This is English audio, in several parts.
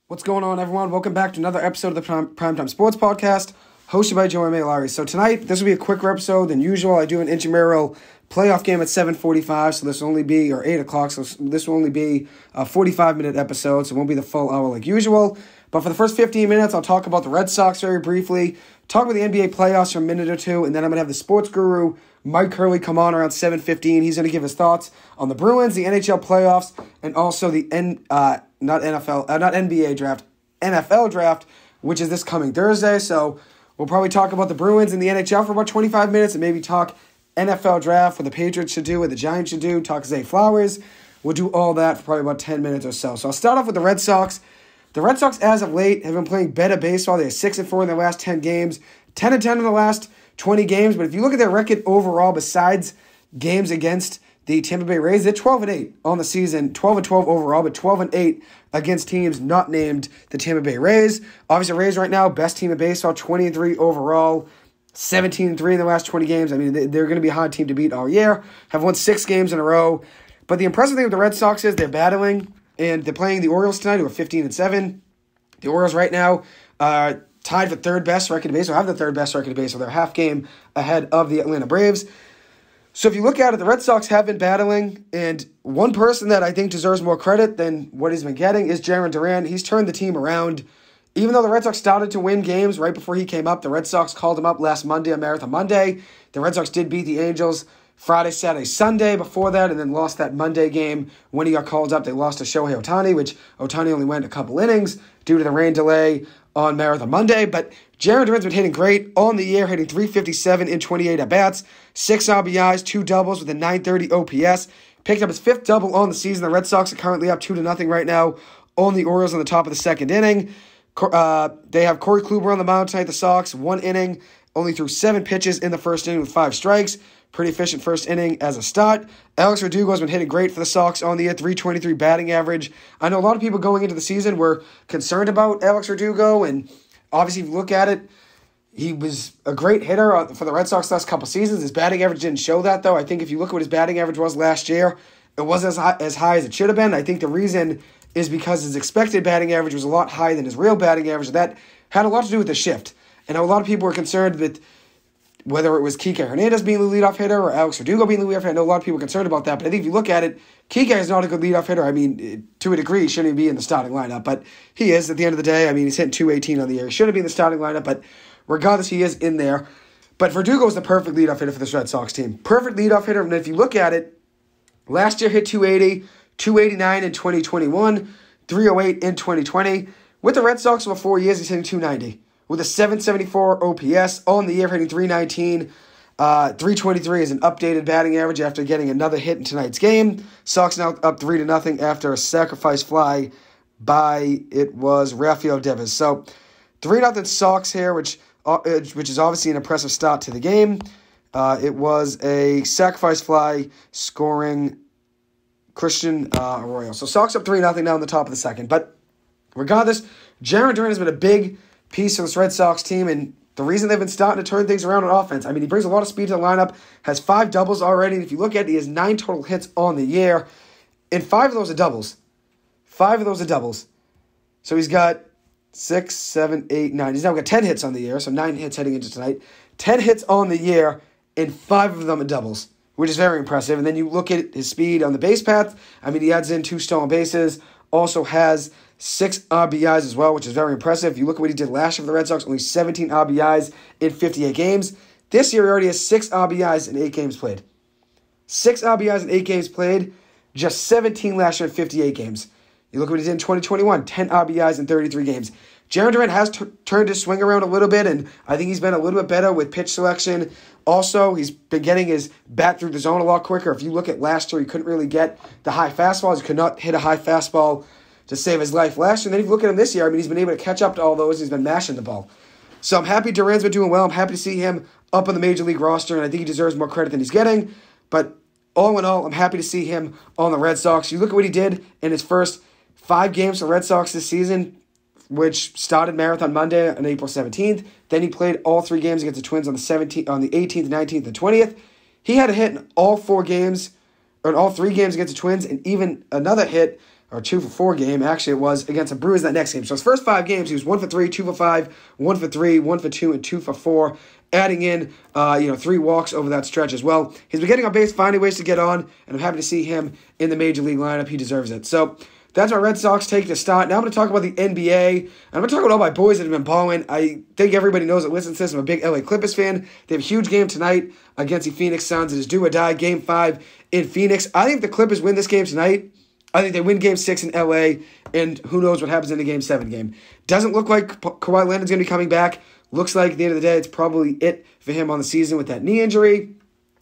What's going on, everyone? Welcome back to another episode of the Primetime Sports Podcast, hosted by Joey Larry. So tonight, this will be a quicker episode than usual. I do an intramural playoff game at 7:45, so this will only be, or 8 o'clock, so this will only be a 45-minute episode, so it won't be the full hour like usual. But for the first 15 minutes, I'll talk about the Red Sox very briefly, talk about the NBA playoffs for a minute or two, and then I'm going to have the sports guru, Mike Hurley, come on around 7:15. He's going to give his thoughts on the Bruins, the NHL playoffs, and also the not NBA draft, NFL draft, which is this coming Thursday. So we'll probably talk about the Bruins and the NHL for about 25 minutes and maybe talk NFL draft, what the Patriots should do, what the Giants should do, talk Zay Flowers. We'll do all that for probably about 10 minutes or so. So I'll start off with the Red Sox. The Red Sox, as of late, have been playing better baseball. They're 6-4 in their last 10 games, 10-10 in the last 20 games. But if you look at their record overall, besides games against the Tampa Bay Rays, they're 12-8 on the season, 12-12 overall, but 12-8 against teams not named the Tampa Bay Rays. Obviously, Rays right now, best team in baseball, 20-3 overall, 17-3 in the last 20 games. I mean, they're going to be a hard team to beat all year. Have won 6 games in a row. But the impressive thing with the Red Sox is they're battling, and they're playing the Orioles tonight, who are 15-7. The Orioles right now tied for third best record in baseball, have the third best record in baseball. They're half game ahead of the Atlanta Braves. So if you look at it, the Red Sox have been battling, and one person that I think deserves more credit than what he's been getting is Jarren Duran. He's turned the team around. Even though the Red Sox started to win games right before he came up, the Red Sox called him up last Monday on Marathon Monday. The Red Sox did beat the Angels Friday, Saturday, Sunday before that, and then lost that Monday game when he got called up. They lost to Shohei Ohtani, which Ohtani only went a couple innings due to the rain delay on Marathon Monday. But Jarren Duran's been hitting great on the year, hitting .357 in 28 at-bats, 6 RBIs, 2 doubles with a .930 OPS. Picked up his 5th double on the season. The Red Sox are currently up 2-0 right now on the Orioles on the top of the second inning. They have Corey Kluber on the mound tonight. The Sox, 1 inning, only threw 7 pitches in the first inning with 5 strikes. Pretty efficient first inning as a start. Alex Verdugo has been hitting great for the Sox on the year, .323 batting average. I know a lot of people going into the season were concerned about Alex Verdugo, and obviously if you look at it, he was a great hitter for the Red Sox last couple seasons. His batting average didn't show that, though. I think if you look at what his batting average was last year, it wasn't as high as it should have been. I think the reason is because his expected batting average was a lot higher than his real batting average. That had a lot to do with the shift. And a lot of people were concerned that whether it was Kike Hernandez being the leadoff hitter or Alex Verdugo being the leadoff hitter. I know a lot of people are concerned about that, but I think if you look at it, Kike is not a good leadoff hitter. I mean, to a degree, he shouldn't even be in the starting lineup, but he is at the end of the day. I mean, he's hitting .218 on the year. He shouldn't be in the starting lineup, but regardless, he is in there. But Verdugo is the perfect leadoff hitter for this Red Sox team. Perfect leadoff hitter, and if you look at it, last year hit .280, .289 in 2021, .308 in 2020. With the Red Sox over 4 years, he's hitting .290. With a .774 OPS on the year, hitting .319. .323 is an updated batting average after getting another hit in tonight's game. Sox now up 3-0 after a sacrifice fly by, it was Rafael Devers. So 3-0 Sox here, which is obviously an impressive start to the game. It was a sacrifice fly scoring Christian Arroyo. So Sox up 3-0 now in the top of the second. But regardless, Jarren Duran has been a big piece of this Red Sox team, and the reason they've been starting to turn things around on offense, I mean, he brings a lot of speed to the lineup, has 5 doubles already, and if you look at it, he has 9 total hits on the year, and 5 of those are doubles. 5 of those are doubles. So he's got 6, 7, 8, 9. He's now got 10 hits on the year, so 9 hits heading into tonight. 10 hits on the year, and 5 of them are doubles, which is very impressive. And then you look at his speed on the base path. I mean, he adds in 2 stolen bases, also has 6 RBIs as well, which is very impressive. If you look at what he did last year for the Red Sox, only 17 RBIs in 58 games. This year, he already has 6 RBIs in 8 games played. 6 RBIs in 8 games played, just 17 last year in 58 games. You look at what he did in 2021, 10 RBIs in 33 games. Jarren Duran has turned his swing around a little bit, and I think he's been a little bit better with pitch selection. Also, he's been getting his bat through the zone a lot quicker. If you look at last year, he couldn't really get the high fastballs. He could not hit a high fastball to save his life last year. And then if you look at him this year, I mean, he's been able to catch up to all those. He's been mashing the ball. So I'm happy Duran's been doing well. I'm happy to see him up on the Major League roster, and I think he deserves more credit than he's getting. But all in all, I'm happy to see him on the Red Sox. You look at what he did in his first 5 games for the Red Sox this season, which started Marathon Monday on April 17th. Then he played all 3 games against the Twins on the 18th, 19th, and 20th. He had a hit in all 4 games, or in all 3 games against the Twins, and even another hit, or 2 for 4 game. Actually, it was against the Bruins that next game. So his first 5 games, he was 1 for 3, 2 for 5, 1 for 3, 1 for 2, and 2 for 4. Adding in, 3 walks over that stretch as well. He's been getting on base, finding ways to get on, and I'm happy to see him in the Major League lineup. He deserves it. So that's my Red Sox take to start. Now I'm going to talk about the NBA. And I'm going to talk about all my boys that have been balling. I think everybody knows that listens to this. I'm a big LA Clippers fan. They have a huge game tonight against the Phoenix Suns. It is do or die, Game 5 in Phoenix. I think the Clippers win this game tonight. I think they win Game 6 in LA, and who knows what happens in the Game 7 game. Doesn't look like Kawhi Leonard's going to be coming back. Looks like at the end of the day, it's probably it for him on the season with that knee injury,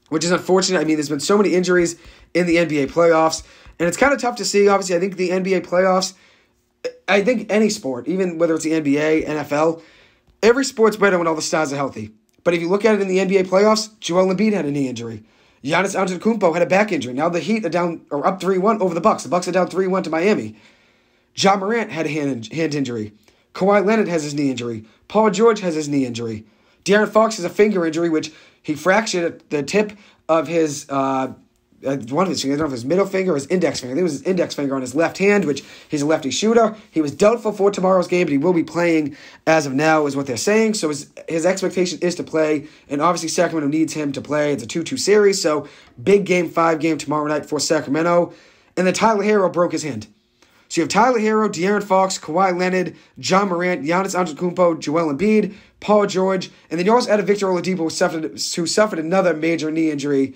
which is unfortunate. I mean, there's been so many injuries in the NBA playoffs, and it's kind of tough to see. Obviously, I think the NBA playoffs, I think any sport, even whether it's the NBA, NFL, every sport's better when all the stars are healthy. But if you look at it in the NBA playoffs, Joel Embiid had a knee injury. Giannis Antetokounmpo had a back injury. Now the Heat are up 3-1 over the Bucks. The Bucks are down 3-1 to Miami. Ja Morant had a hand injury. Kawhi Leonard has his knee injury. Paul George has his knee injury. De'Aaron Fox has a finger injury, which he fractured at the tip of his one of his fingers. I don't know if his middle finger or his index finger. I think it was his index finger on his left hand, which he's a lefty shooter. He was doubtful for tomorrow's game, but he will be playing as of now, is what they're saying. So his expectation is to play, and obviously Sacramento needs him to play. It's a 2-2 series, so big Game 5 game tomorrow night for Sacramento. And then Tyler Hero broke his hand. So you have Tyler Hero, De'Aaron Fox, Kawhi Leonard, Ja Morant, Giannis Antetokounmpo, Joel Embiid, Paul George, and then you also added Victor Oladipo, who suffered another major knee injury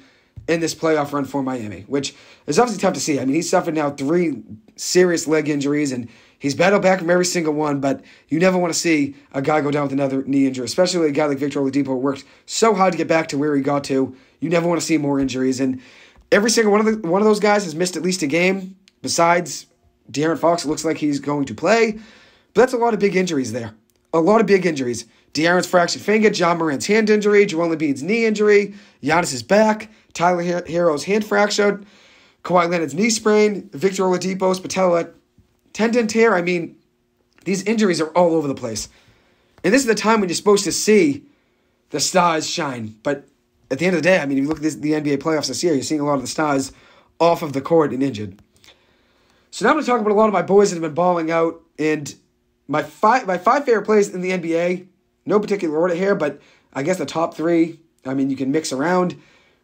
in this playoff run for Miami, which is obviously tough to see. I mean, he's suffered now 3 serious leg injuries, and he's battled back from every single one, but you never want to see a guy go down with another knee injury, especially a guy like Victor Oladipo who worked so hard to get back to where he got to. You never want to see more injuries, and every single one of those guys has missed at least a game. Besides De'Aaron Fox, it looks like he's going to play, but that's a lot of big injuries there. A lot of big injuries. De'Aaron's fractured finger, John Morant's hand injury, Joel Embiid's knee injury, Giannis's back, Tyler Hero's hand fractured, Kawhi Leonard's knee sprain, Victor Oladipo's patella tendon tear. I mean, these injuries are all over the place. And this is the time when you're supposed to see the stars shine. But at the end of the day, I mean, if you look at the NBA playoffs this year, you're seeing a lot of the stars off of the court and injured. So now I'm going to talk about a lot of my boys that have been balling out, and my five favorite players in the NBA, no particular order here, but I guess the top 3, I mean, you can mix around.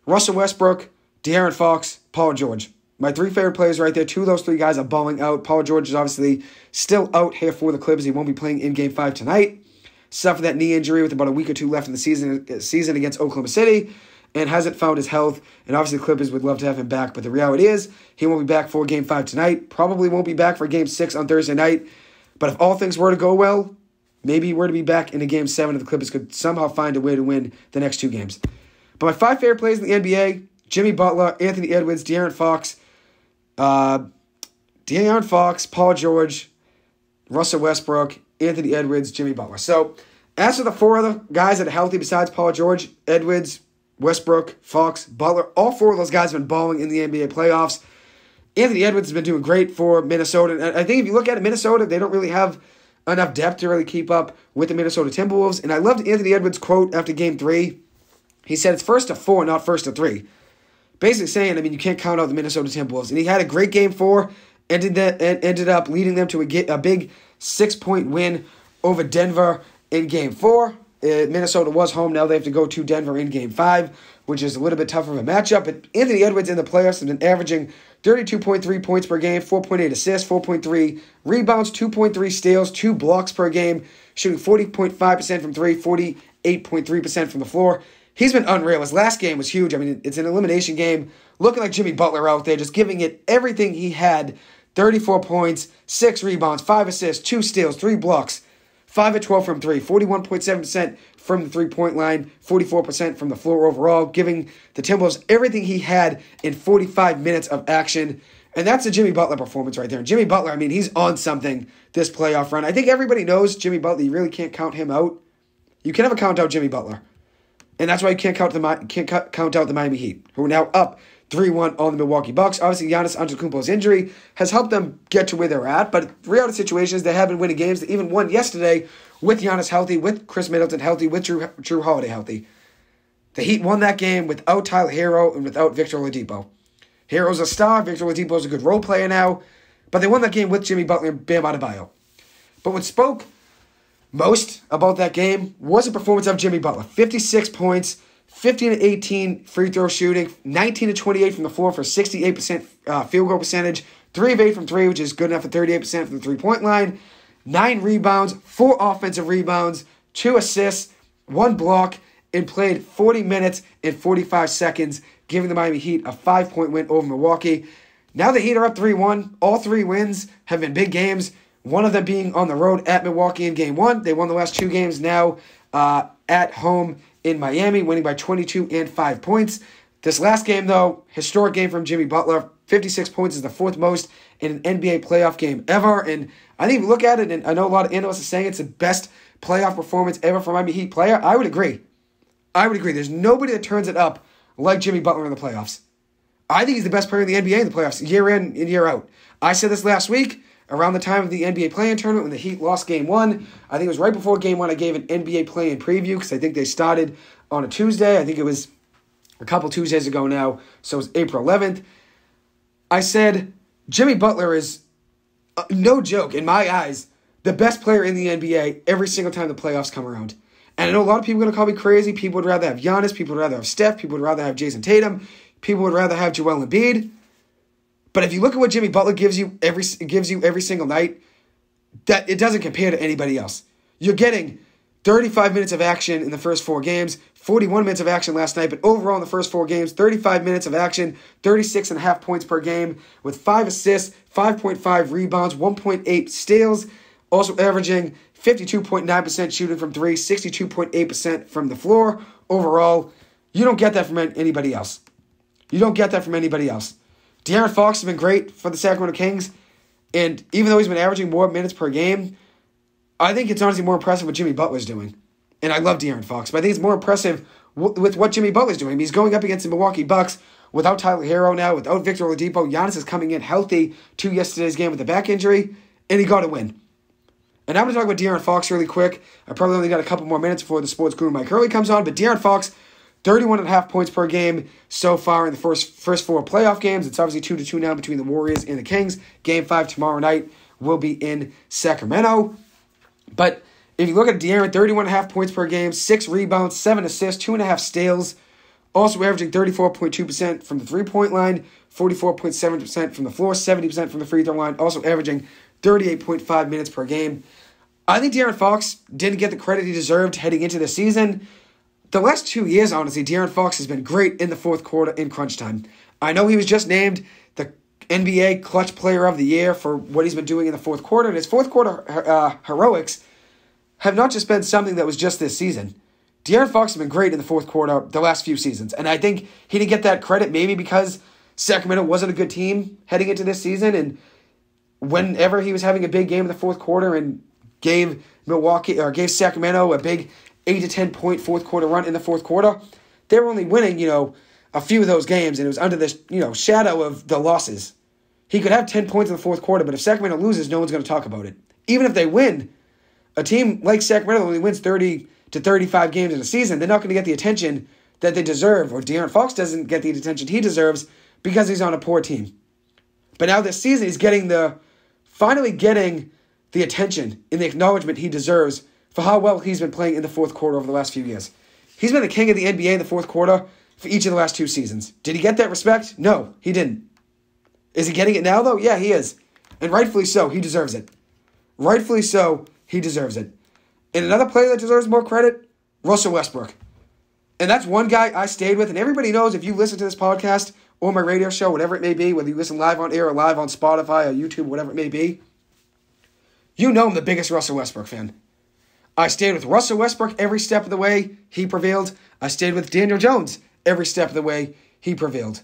Russell Westbrook, De'Aaron Fox, Paul George. My 3 favorite players right there. 2 of those 3 guys are balling out. Paul George is obviously still out here for the Clippers. He won't be playing in Game 5 tonight. Suffered that knee injury with about a week or 2 left in the season against Oklahoma City, and hasn't found his health. And obviously the Clippers would love to have him back, but the reality is he won't be back for Game 5 tonight. Probably won't be back for Game 6 on Thursday night. But if all things were to go well, maybe he were to be back in a Game 7 if the Clippers could somehow find a way to win the next 2 games. But my 5 favorite players in the NBA, Jimmy Butler, Anthony Edwards, De'Aaron Fox, Paul George, Russell Westbrook, Anthony Edwards, Jimmy Butler. So as for the 4 other guys that are healthy besides Paul George, Edwards, Westbrook, Fox, Butler, all 4 of those guys have been balling in the NBA playoffs. Anthony Edwards has been doing great for Minnesota. And I think if you look at it, Minnesota, they don't really have enough depth to really keep up with the Minnesota Timberwolves. And I loved Anthony Edwards' quote after Game 3. He said it's 1st to 4, not 1st to 3. Basically saying, I mean, you can't count out the Minnesota Timberwolves. And he had a great Game 4, ended up leading them to a big 6-point win over Denver in Game 4. Minnesota was home. Now they have to go to Denver in Game 5, which is a little bit tougher of a matchup. But Anthony Edwards in the playoffs has been averaging 32.3 points per game, 4.8 assists, 4.3 rebounds, 2.3 steals, 2 blocks per game, shooting 40.5% from 3, 48.3% from the floor. He's been unreal. His last game was huge. I mean, it's an elimination game. Looking like Jimmy Butler out there, just giving it everything he had. 34 points, 6 rebounds, 5 assists, 2 steals, 3 blocks. 5 of 12 from 3, 41.7% from the three-point line, 44% from the floor overall, giving the Timberwolves everything he had in 45 minutes of action. And that's a Jimmy Butler performance right there. And Jimmy Butler, I mean, he's on something this playoff run. I think everybody knows Jimmy Butler. You really can't count him out. You can never count out Jimmy Butler. And that's why you can't count out the Miami Heat, who are now up 3-1 on the Milwaukee Bucks. Obviously, Giannis Antetokounmpo's injury has helped them get to where they're at, but the reality situation is they have been winning games. They even won yesterday with Giannis healthy, with Chris Middleton healthy, with Drew Holiday healthy. The Heat won that game without Tyler Hero and without Victor Oladipo. Hero's a star. Victor Oladipo's a good role player now, But they won that game with Jimmy Butler and Bam Adebayo. But what spoke most about that game was the performance of Jimmy Butler. 56 points, 15-18 free throw shooting, 19-28 from the floor for 68% field goal percentage, 3 of 8 from 3, which is good enough for 38% from the three-point line, 9 rebounds, 4 offensive rebounds, 2 assists, 1 block, and played 40 minutes and 45 seconds, giving the Miami Heat a 5-point win over Milwaukee. Now the Heat are up 3-1. All 3 wins have been big games, one of them being on the road at Milwaukee in Game 1. They won the last 2 games now at home in Miami, winning by 22 and 5 points. This last game, though, historic game from Jimmy Butler. 56 points is the 4th most in an NBA playoff game ever. And I think if you look at it, and I know a lot of analysts are saying it's the best playoff performance ever from a Miami Heat player, I would agree. There's nobody that turns it up like Jimmy Butler in the playoffs. I think he's the best player in the NBA in the playoffs, year in and year out. I said this last week, around the time of the NBA play-in tournament when the Heat lost Game 1. I think it was right before Game 1 I gave an NBA play-in preview because I think they started on a Tuesday. I think it was a couple Tuesdays ago now, so it was April 11th. I said Jimmy Butler is, no joke, in my eyes, the best player in the NBA every single time the playoffs come around. And I know a lot of people are going to call me crazy. People would rather have Giannis. People would rather have Steph. People would rather have Jason Tatum. People would rather have Joel Embiid. But if you look at what Jimmy Butler gives you every single night, that it doesn't compare to anybody else. You're getting 35 minutes of action in the first 4 games, 41 minutes of action last night, but overall in the first 4 games, 35 minutes of action, 36.5 points per game with 5 assists, 5.5 rebounds, 1.8 steals, also averaging 52.9% shooting from 3, 62.8% from the floor. Overall, you don't get that from anybody else. De'Aaron Fox has been great for the Sacramento Kings, and even though he's been averaging more minutes per game, I think it's honestly more impressive what Jimmy Butler's doing. And I love De'Aaron Fox, but I think it's more impressive with what Jimmy Butler's doing. I mean, he's going up against the Milwaukee Bucks without Tyler Hero now, without Victor Oladipo. Giannis is coming in healthy to yesterday's game with a back injury, and he got a win. And I'm going to talk about De'Aaron Fox really quick. I probably only got a couple more minutes before the sports guru Mike Hurley comes on, but De'Aaron Fox, 31.5 points per game so far in the first 4 playoff games. It's obviously 2-2 now between the Warriors and the Kings. Game 5 tomorrow night will be in Sacramento. But if you look at De'Aaron, 31.5 points per game, 6 rebounds, 7 assists, 2.5 steals, also averaging 34.2% from the three-point line, 44.7% from the floor, 70% from the free throw line, also averaging 38.5 minutes per game. I think De'Aaron Fox didn't get the credit he deserved heading into the season. The last 2 years, honestly, De'Aaron Fox has been great in the fourth quarter in crunch time. I know he was just named the NBA Clutch Player of the Year for what he's been doing in the fourth quarter, and his fourth quarter heroics have not just been something that was just this season. De'Aaron Fox has been great in the fourth quarter the last few seasons, and I think he didn't get that credit maybe because Sacramento wasn't a good team heading into this season, and whenever he was having a big game in the fourth quarter and gave Sacramento a big 8 to 10 point fourth quarter run in the fourth quarter, they were only winning, a few of those games, and it was under this, shadow of the losses. He could have 10 points in the fourth quarter, but if Sacramento loses, no one's going to talk about it. Even if they win, a team like Sacramento only wins 30 to 35 games in a season, they're not going to get the attention that they deserve, or De'Aaron Fox doesn't get the attention he deserves because he's on a poor team. But now this season, he's finally getting the attention and the acknowledgement he deserves for how well he's been playing in the fourth quarter over the last few years. He's been the king of the NBA in the fourth quarter for each of the last 2 seasons. Did he get that respect? No, he didn't. Is he getting it now, though? Yeah, he is. And rightfully so, he deserves it. And another player that deserves more credit, Russell Westbrook. And that's one guy I stayed with, and everybody knows if you listen to this podcast or my radio show, whatever it may be, whether you listen live on air or live on Spotify or YouTube, whatever it may be, you know I'm the biggest Russell Westbrook fan. I stayed with Russell Westbrook every step of the way he prevailed. I stayed with Daniel Jones every step of the way he prevailed.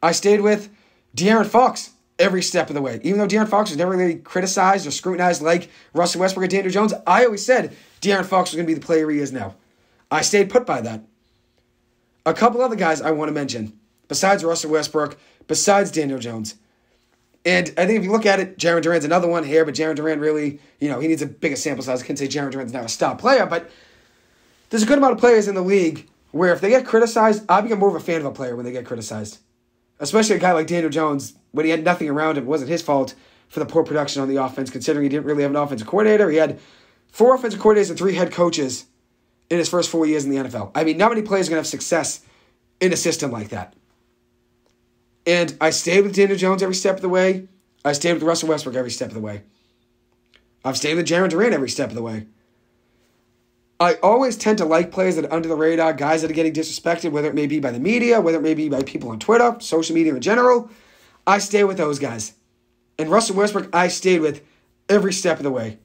I stayed with De'Aaron Fox every step of the way. Even though De'Aaron Fox was never really criticized or scrutinized like Russell Westbrook or Daniel Jones, I always said De'Aaron Fox was going to be the player he is now. I stayed put by that. A couple other guys I want to mention, besides Russell Westbrook, besides Daniel Jones. And I think if you look at it, Jarren Duran's another one here, but Jarren Duran really, he needs a bigger sample size. I can't say Jarren Duran's now a star player, but there's a good amount of players in the league where if they get criticized, I become more of a fan of a player when they get criticized. Especially a guy like Daniel Jones, when he had nothing around him, it wasn't his fault for the poor production on the offense, considering he didn't really have an offensive coordinator. He had 4 offensive coordinators and 3 head coaches in his first 4 years in the NFL. I mean, not many players are going to have success in a system like that. And I stayed with Daniel Jones every step of the way. I stayed with Russell Westbrook every step of the way. I've stayed with Jarren Duran every step of the way. I always tend to like players that are under the radar, guys that are getting disrespected, whether it may be by the media, whether it may be by people on Twitter, social media in general. I stay with those guys. And Russell Westbrook, I stayed with every step of the way.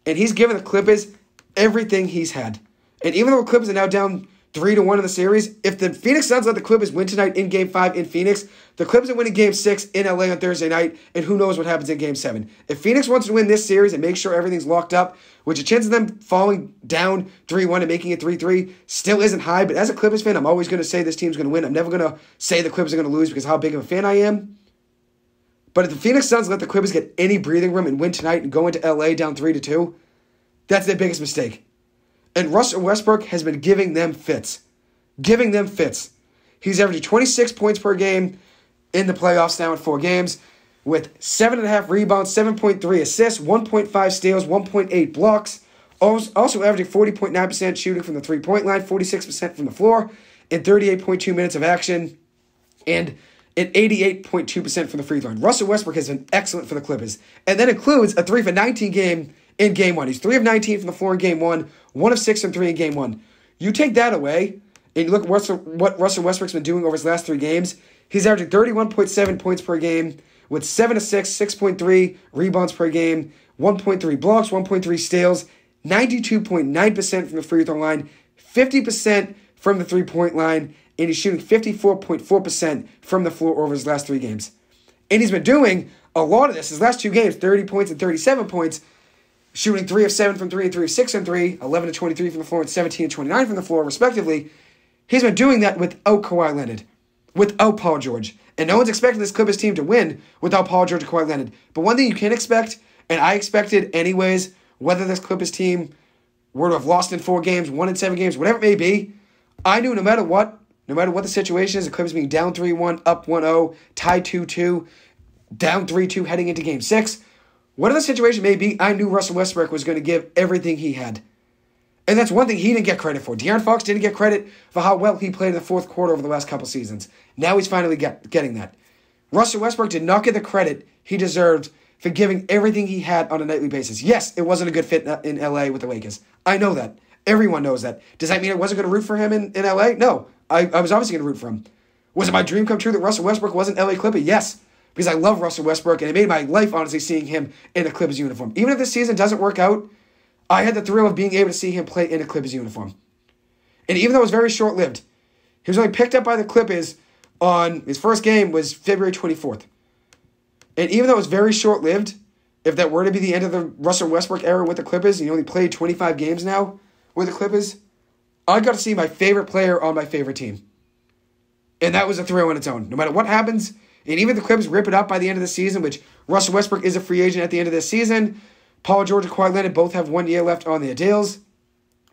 And he's given the Clippers everything he's had. And even though the Clippers are now down 3-1 in the series, if the Phoenix Suns let the Clippers win tonight in Game 5 in Phoenix, the Clippers are winning Game 6 in LA on Thursday night, and who knows what happens in Game 7. If Phoenix wants to win this series and make sure everything's locked up, which the chance of them falling down 3-1 and making it 3-3 still isn't high, but as a Clippers fan, I'm always going to say this team's going to win. I'm never going to say the Clippers are going to lose because of how big of a fan I am. But if the Phoenix Suns let the Clippers get any breathing room and win tonight and go into LA down 3-2, that's their biggest mistake. And Russell Westbrook has been giving them fits. Giving them fits. He's averaging 26 points per game in the playoffs now in 4 games with 7.5 rebounds, 7.3 assists, 1.5 steals, 1.8 blocks. Also averaging 40.9% shooting from the three-point line, 46% from the floor, in 38.2 minutes of action, and an 88.2% from the free throw line. Russell Westbrook has been excellent for the Clippers. And that includes a 3 for 19 game in Game 1. He's 3 of 19 from the floor in Game 1, 1 of 6 from 3 in Game 1. You take that away, and you look at what Russell Westbrook's been doing over his last 3 games. He's averaging 31.7 points per game with 7 assists, 6.3 rebounds per game, 1.3 blocks, 1.3 steals, 92.9% from the free throw line, 50% from the three-point line, and he's shooting 54.4% from the floor over his last 3 games. And he's been doing a lot of this. His last 2 games, 30 points and 37 points, shooting 3 of 7 from 3 and 3 of 6 from 3, 11 of 23 from the floor, and 17 of 29 from the floor, respectively. He's been doing that without Kawhi Leonard, without Paul George. And no one's expecting this Clippers team to win without Paul George and Kawhi Leonard. But one thing you can expect, and I expected anyways, whether this Clippers team were to have lost in 4 games, won in 7 games, whatever it may be, I knew no matter what the situation is, the Clippers being down 3-1, up 1-0, tied 2-2, down 3-2 heading into Game 6, whatever the situation may be, I knew Russell Westbrook was going to give everything he had. And that's one thing he didn't get credit for. De'Aaron Fox didn't get credit for how well he played in the fourth quarter over the last couple seasons. Now he's finally getting that. Russell Westbrook did not get the credit he deserved for giving everything he had on a nightly basis. Yes, it wasn't a good fit in LA with the Lakers. I know that. Everyone knows that. Does that mean I wasn't going to root for him in LA? No. I was obviously going to root for him. Was it my dream come true that Russell Westbrook wasn't LA Clipper? Yes. Because I love Russell Westbrook, and it made my life, honestly, seeing him in a Clippers uniform. Even if this season doesn't work out, I had the thrill of being able to see him play in a Clippers uniform. And even though it was very short-lived, he was only picked up by the Clippers on his first game was February 24th. And even though it was very short-lived, if that were to be the end of the Russell Westbrook era with the Clippers, and he only played 25 games now with the Clippers, I got to see my favorite player on my favorite team. And that was a thrill on its own. No matter what happens, and even if the Clippers rip it up by the end of the season, which Russell Westbrook is a free agent at the end of this season, Paul George and Kawhi Leonard both have 1 year left on their deals.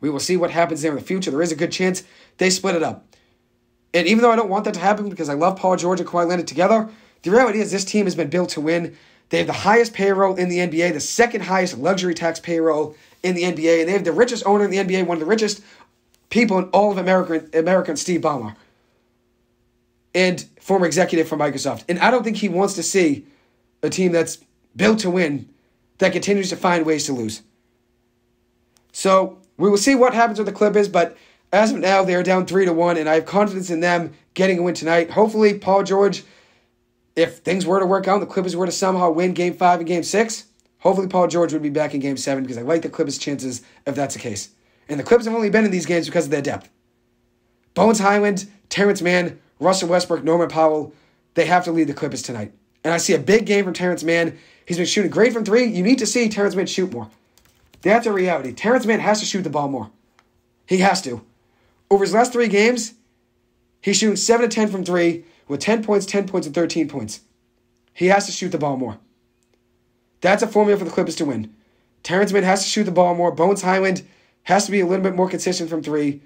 We will see what happens there in the future. There is a good chance they split it up. And even though I don't want that to happen because I love Paul George and Kawhi Leonard together, the reality is this team has been built to win. They have the highest payroll in the NBA, the second highest luxury tax payroll in the NBA, and they have the richest owner in the NBA, one of the richest people in all of America, Steve Ballmer, and former executive from Microsoft. And I don't think he wants to see a team that's built to win that continues to find ways to lose. So we will see what happens with the Clippers, but as of now, they are down 3-1, and I have confidence in them getting a win tonight. Hopefully, Paul George, if things were to work out and the Clippers were to somehow win Game 5 and Game 6, hopefully Paul George would be back in Game 7 because I like the Clippers' chances if that's the case. And the Clippers have only been in these games because of their depth. Bones Hyland, Terrence Mann, Russell Westbrook, Norman Powell, they have to lead the Clippers tonight. And I see a big game from Terrence Mann. He's been shooting great from 3. You need to see Terrence Mann shoot more. That's a reality. Terrence Mann has to shoot the ball more. He has to. Over his last 3 games, he's shooting 7 of 10 from 3 with 10 points, 10 points, and 13 points. He has to shoot the ball more. That's a formula for the Clippers to win. Terrence Mann has to shoot the ball more. Bones Hyland has to be a little bit more consistent from 3.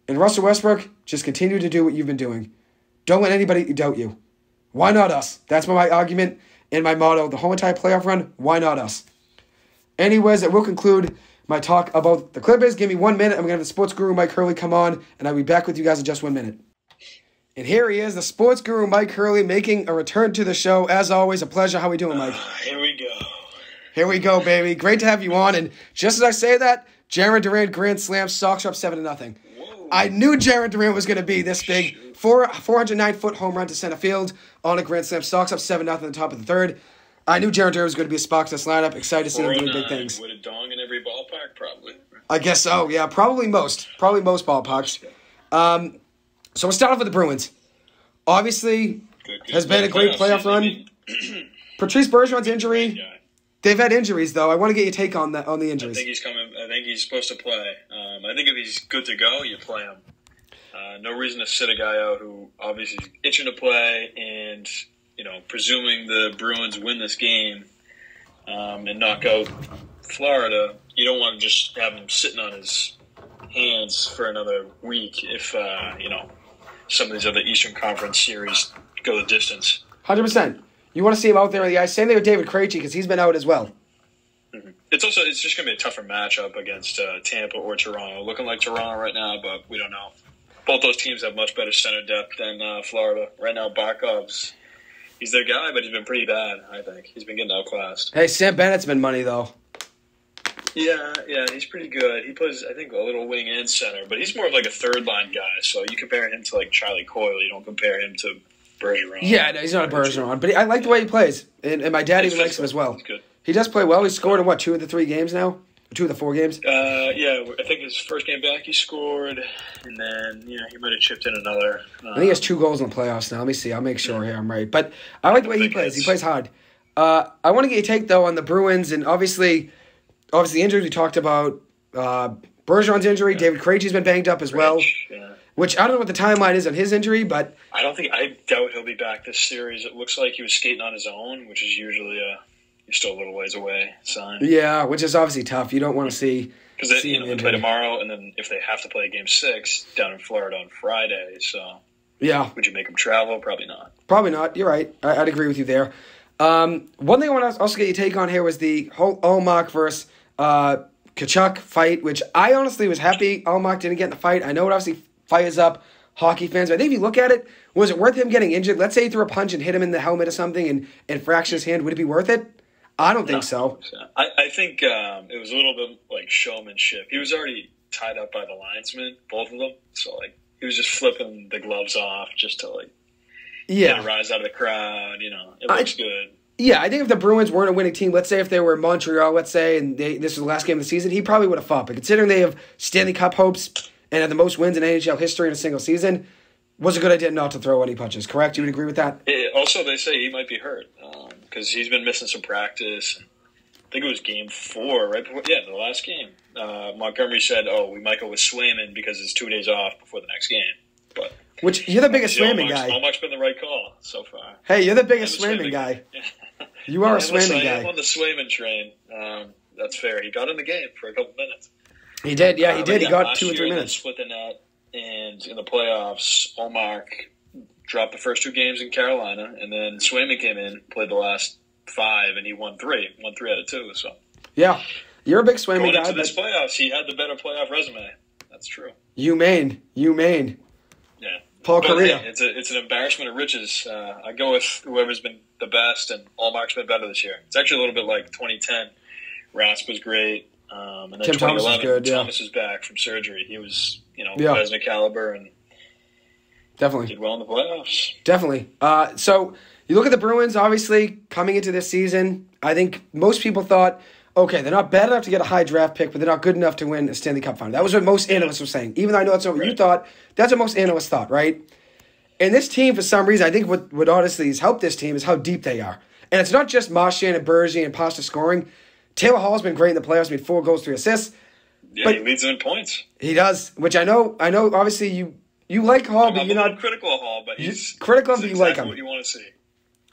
And Russell Westbrook, just continue to do what you've been doing. Don't let anybody doubt you. Why not us? That's my argument. And my motto, the whole entire playoff run, why not us? Anyways, that will conclude my talk about the Clippers. Give me 1 minute. I'm going to have the sports guru Mike Hurley come on, and I'll be back with you guys in just 1 minute. And here he is, the sports guru Mike Hurley, making a return to the show. As always, a pleasure. How we doing, Mike? Here we go. Here we go, baby. Great to have you on. And just as I say that, Jarren Duran grand slam, Sox are up 7-0. I knew Jarren Duran was going to be this big. 409-foot home run to center field on a grand slam. Sox up 7-0 at the top of the third. I knew Jarren Duran was going to be a spark to this lineup. Excited to see him doing big things. With a dong in every ballpark, probably. I guess so, yeah. Probably most ballparks. So we'll start off with the Bruins. Obviously, has been a great playoff run. Patrice Bergeron's injury. They've had injuries, though. I want to get your take on the injuries. I think he's coming. I think he's supposed to play. I think if he's good to go, you play him. No reason to sit a guy out who obviously is itching to play, and presuming the Bruins win this game and knock out Florida, you don't want to just have him sitting on his hands for another week if some of these other Eastern Conference series go the distance. 100%. You want to see him out there on the ice. Same thing with David Krejci because he's been out as well. Mm-hmm. It's just going to be a tougher matchup against Tampa or Toronto. Looking like Toronto right now, but we don't know. Both those teams have much better center depth than Florida. Right now, Barkov's, he's their guy, but he's been pretty bad, I think. He's been getting outclassed. Hey, Sam Bennett's been money, though. Yeah, he's pretty good. He plays, I think, a little wing and center, but he's more of like a third-line guy. So you compare him to like Charlie Coyle. You don't compare him to Bergeron. Yeah, no, he's not a Bergeron, but I like the way he plays, and my dad even likes him as well. He's good. He does play well. He's scored in, 2 of the 3 games now? 2 of the 4 games? Yeah, I think his first game back he scored, and then he might have chipped in another. I think he has 2 goals in the playoffs now. Let me see. I'll make sure here I'm right. But I like the way he plays. He plays hard. I want to get your take, though, on the Bruins, and obviously the injuries we talked about. Bergeron's injury. Yeah. David Krejci's been banged up as well. Yeah. Which I don't know what the timeline is on his injury, but I doubt he'll be back this series. It looks like he was skating on his own, which is usually you're still a little ways away sign. Yeah, which is obviously tough. You don't want to see because they play tomorrow, and then if they have to play Game 6 down in Florida on Friday, so yeah, would you make them travel? Probably not. Probably not. You're right. I'd agree with you there. One thing I want to also get your take on here was the whole Ullmark versus Tkachuk fight, which I honestly was happy Ullmark didn't get in the fight. I know it obviously fires up hockey fans, but I think if you look at it, was it worth him getting injured? Let's say he threw a punch and hit him in the helmet or something and fractured his hand. Would it be worth it? I don't think so. I think it was a little bit like showmanship. He was already tied up by the linesman, both of them. So he was just flipping the gloves off just to get a rise out of the crowd. It looks good. Yeah, I think if the Bruins weren't a winning team, let's say if they were Montreal, let's say, and this was the last game of the season, he probably would have fought. But considering they have Stanley Cup hopes and had the most wins in NHL history in a single season, was a good idea not to throw any punches, correct? You would agree with that? Also, they say he might be hurt because he's been missing some practice. I think it was Game 4, right before, the last game. Montgomery said, we might go with Swayman because it's 2 days off before the next game. But which, you're the biggest Swayman guy. Ullmark's been the right call so far. Hey, you're the biggest Swayman guy. You are a Swayman guy. I'm on the Swayman train. That's fair. He got in the game for a couple minutes. He did, yeah, he did. He got 2 or 3 minutes. Split the net, and in the playoffs, Ullmark dropped the first 2 games in Carolina, and then Swayman came in, played the last 5, and he won 3 out of 2. So yeah, you're a big Swayman guy. Going into this playoffs, he had the better playoff resume. That's true. You mean. Yeah. Paul Correa. Hey, it's an embarrassment of riches. I go with whoever's been the best, and Ullmark's been better this year. It's actually a little bit like 2010. Rasp was great. And then Tim Thomas was good, Thomas is back from surgery. He was, Vezina caliber and definitely did well in the playoffs. Definitely. So you look at the Bruins, obviously, coming into this season, I think most people thought, okay, they're not bad enough to get a high draft pick, but they're not good enough to win a Stanley Cup final. That was what most analysts were saying. Even though I know that's not what you thought, that's what most analysts thought, right? And this team, for some reason, I think what honestly has helped this team is how deep they are. And it's not just Marchand and Bergie and Pasta scoring. Taylor Hall's been great in the playoffs, made 4 goals, 3 assists. Yeah, but he leads them in points. He does, which I know. Obviously, you like Hall, but you're not critical of Hall. But he's critical, but you like him. What you want to see?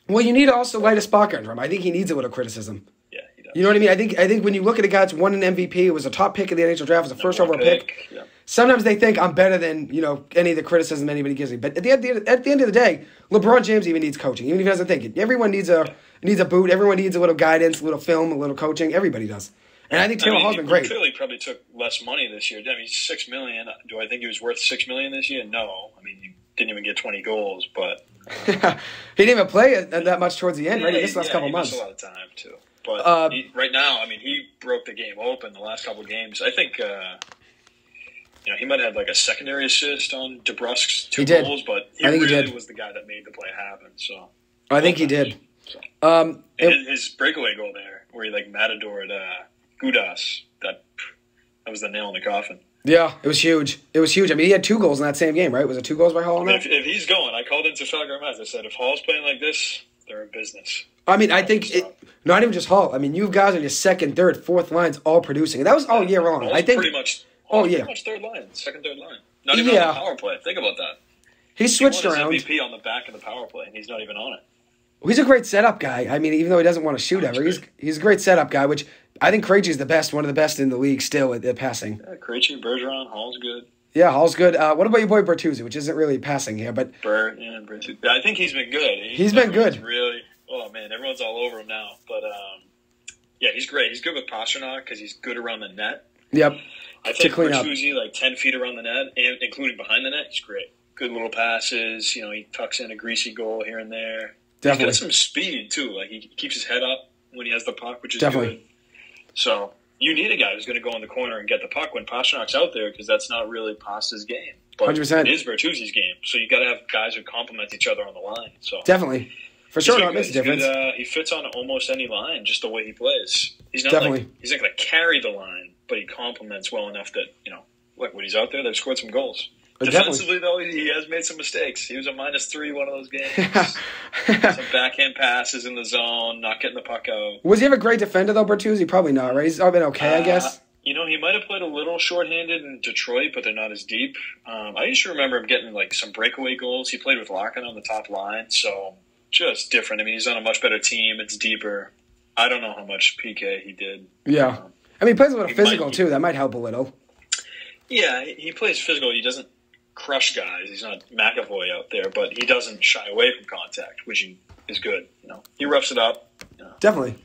Well, you need to also light a spark under him. I think he needs a little criticism. Yeah, he does. You know what I mean? I think when you look at a guy that's won an MVP, it was a top pick of the NHL draft, it was a first overall pick. Yeah. Sometimes they think I'm better than any of the criticism anybody gives me. But at the end of the day, LeBron James even needs coaching, even if he doesn't think it. Everyone needs a needs a boot. Everyone needs a little guidance, a little film, a little coaching. Everybody does. And I think Taylor Hall's been great. He clearly probably took less money this year. I mean, $6 million. Do I think he was worth $6 million this year? No. I mean, he didn't even get 20 goals, but he didn't even play that much towards the end, right? He missed the last couple months. He missed a lot of time too. But right now, I mean, he broke the game open the last couple of games. I think he might have like a secondary assist on DeBrusk's two goals, but he really was the guy that made the play happen. So I think he did. So. His breakaway goal there, where he like matadored Gudas, that was the nail in the coffin. Yeah, it was huge. It was huge. I mean, he had 2 goals in that same game, right? Was it 2 goals by Hall on that? If he's going, I called into Felger Mets. I said, if Hall's playing like this, they're in business. I mean, I think not even just Hall. I mean, you guys on your second, third, fourth lines all producing. And that was all year long. I think pretty much third line, second, third line. Not even on the power play. Think about that. He switched around. He won his MVP on the back of the power play, and he's not even on it. He's a great setup guy. I mean, even though he doesn't want to shoot ever, he's a great setup guy, which I think Krejci's the best, one of the best in the league still at passing. Yeah, Krejci, Bergeron, Hall's good. Yeah, Hall's good. What about your boy Bertuzzi, which isn't really passing here, but Bertuzzi. I think he's been good. He's been good. Really, oh man, everyone's all over him now. But yeah, he's great. He's good with Pastrnak because he's good around the net. Yep. I think Bertuzzi, like 10 feet around the net, and including behind the net, he's great. Good little passes. You know, he tucks in a greasy goal here and there. Definitely. He's got some speed, too. Like, he keeps his head up when he has the puck, which is good. So, you need a guy who's going to go in the corner and get the puck when Pasternak's out there because that's not really Pasta's game. But 100%. It is Bertuzzi's game. So, you got to have guys who complement each other on the line. So definitely. For sure, that makes a difference. He fits on almost any line just the way he plays. He's not he's not going to carry the line, but he complements well enough that, when he's out there, they've scored some goals. Defensively, though, he has made some mistakes. He was a -3 one of those games. Some backhand passes in the zone, not getting the puck out. Was he ever a great defender, though, Bertuzzi? Probably not, right? He's all been okay, I guess. He might have played a little shorthanded in Detroit, but they're not as deep. I used to remember him getting, some breakaway goals. He played with Larkin on the top line, so just different. I mean, he's on a much better team. It's deeper. I don't know how much PK he did. Yeah. I mean, he plays a little physical, too. That might help a little. Yeah, he plays physical. He doesn't crush guys. He's not McAvoy out there, but he doesn't shy away from contact, which is good. He roughs it up. Definitely.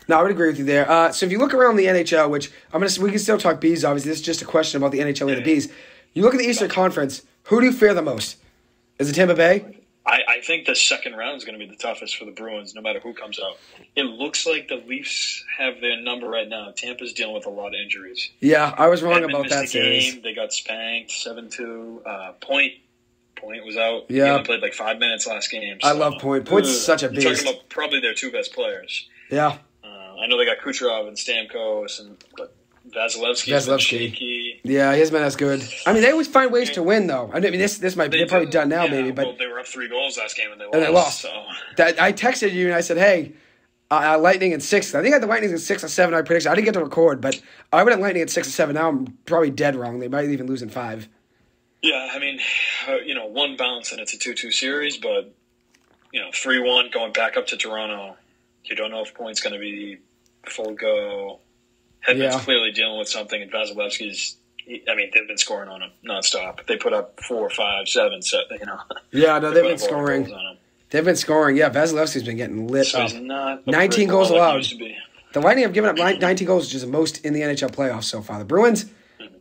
No, I would agree with you there. So if you look around the NHL, which we can still talk bees, obviously. This is just a question about the NHL and the bees. You look at the Eastern Conference, who do you fear the most? Is it Tampa Bay? I think the second round is going to be the toughest for the Bruins, no matter who comes out. It looks like the Leafs have their number right now. Tampa's dealing with a lot of injuries. Yeah, I was wrong about that series. Game. They got spanked 7-2. Point was out. Yeah. He only played 5 minutes last game. So. I love Point. Point's such a beast. You're talking about probably their 2 best players. Yeah. I know they got Kucherov and Stamkos, but Vasilevsky's been shaky. Yeah, he hasn't been as good. I mean, they always find ways to win, though. I mean, they're probably done now, maybe. But they were up 3 goals last game, and they lost. So. I texted you, and I said, hey, Lightning in 6. I think I had the Lightning in 6 or 7. I predicted. I didn't get to record, but I would have Lightning at 6 or 7. Now I'm probably dead wrong. They might even lose in 5. Yeah, I mean, one bounce, and it's a 2-2 series, but, 3-1 going back up to Toronto. You don't know if Point's going to be full go. Hedman's clearly dealing with something, and Vasilevsky's, they've been scoring on him nonstop. They put up 4, 5, 7, Yeah, no, they've been scoring. They've been scoring. Yeah, Vasilevsky's been getting lit up. 19 goals allowed. The Lightning have given up 19 goals, which is the most in the NHL playoffs so far. The Bruins,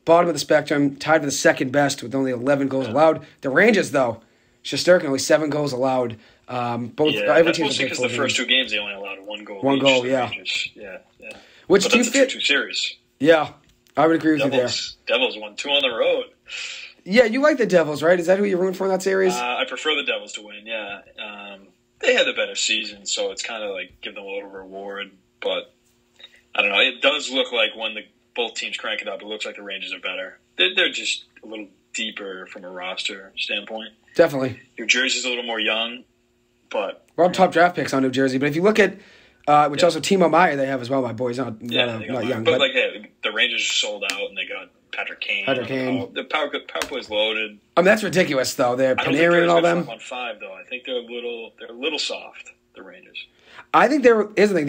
bottom of the spectrum, tied for the second best with only 11 goals allowed. The Rangers, though, Shesterkin, only 7 goals allowed. Every team because the first 2 games they only allowed 1 goal. 1 goal, yeah. Yeah. Which but do you fit? 2-2 series. Yeah, I would agree with you there. Devils won 2 on the road. Yeah, you like the Devils, right? Is that who you're rooting for in that series? I prefer the Devils to win. Yeah, they had a better season, so it's kind of give them a little reward. But I don't know. It does look like when both teams crank it up, it looks like the Rangers are better. They're just a little deeper from a roster standpoint. Definitely. New Jersey's a little more young, but we're on top draft picks on New Jersey. But if you look at also Timo Meier they have as well, my boy. He's not young. But the Rangers sold out, and they got Patrick Kane. The power play's loaded. That's ridiculous, though. They're Panarin and all them. On 5, though. I think they're a little soft, the Rangers. I think they're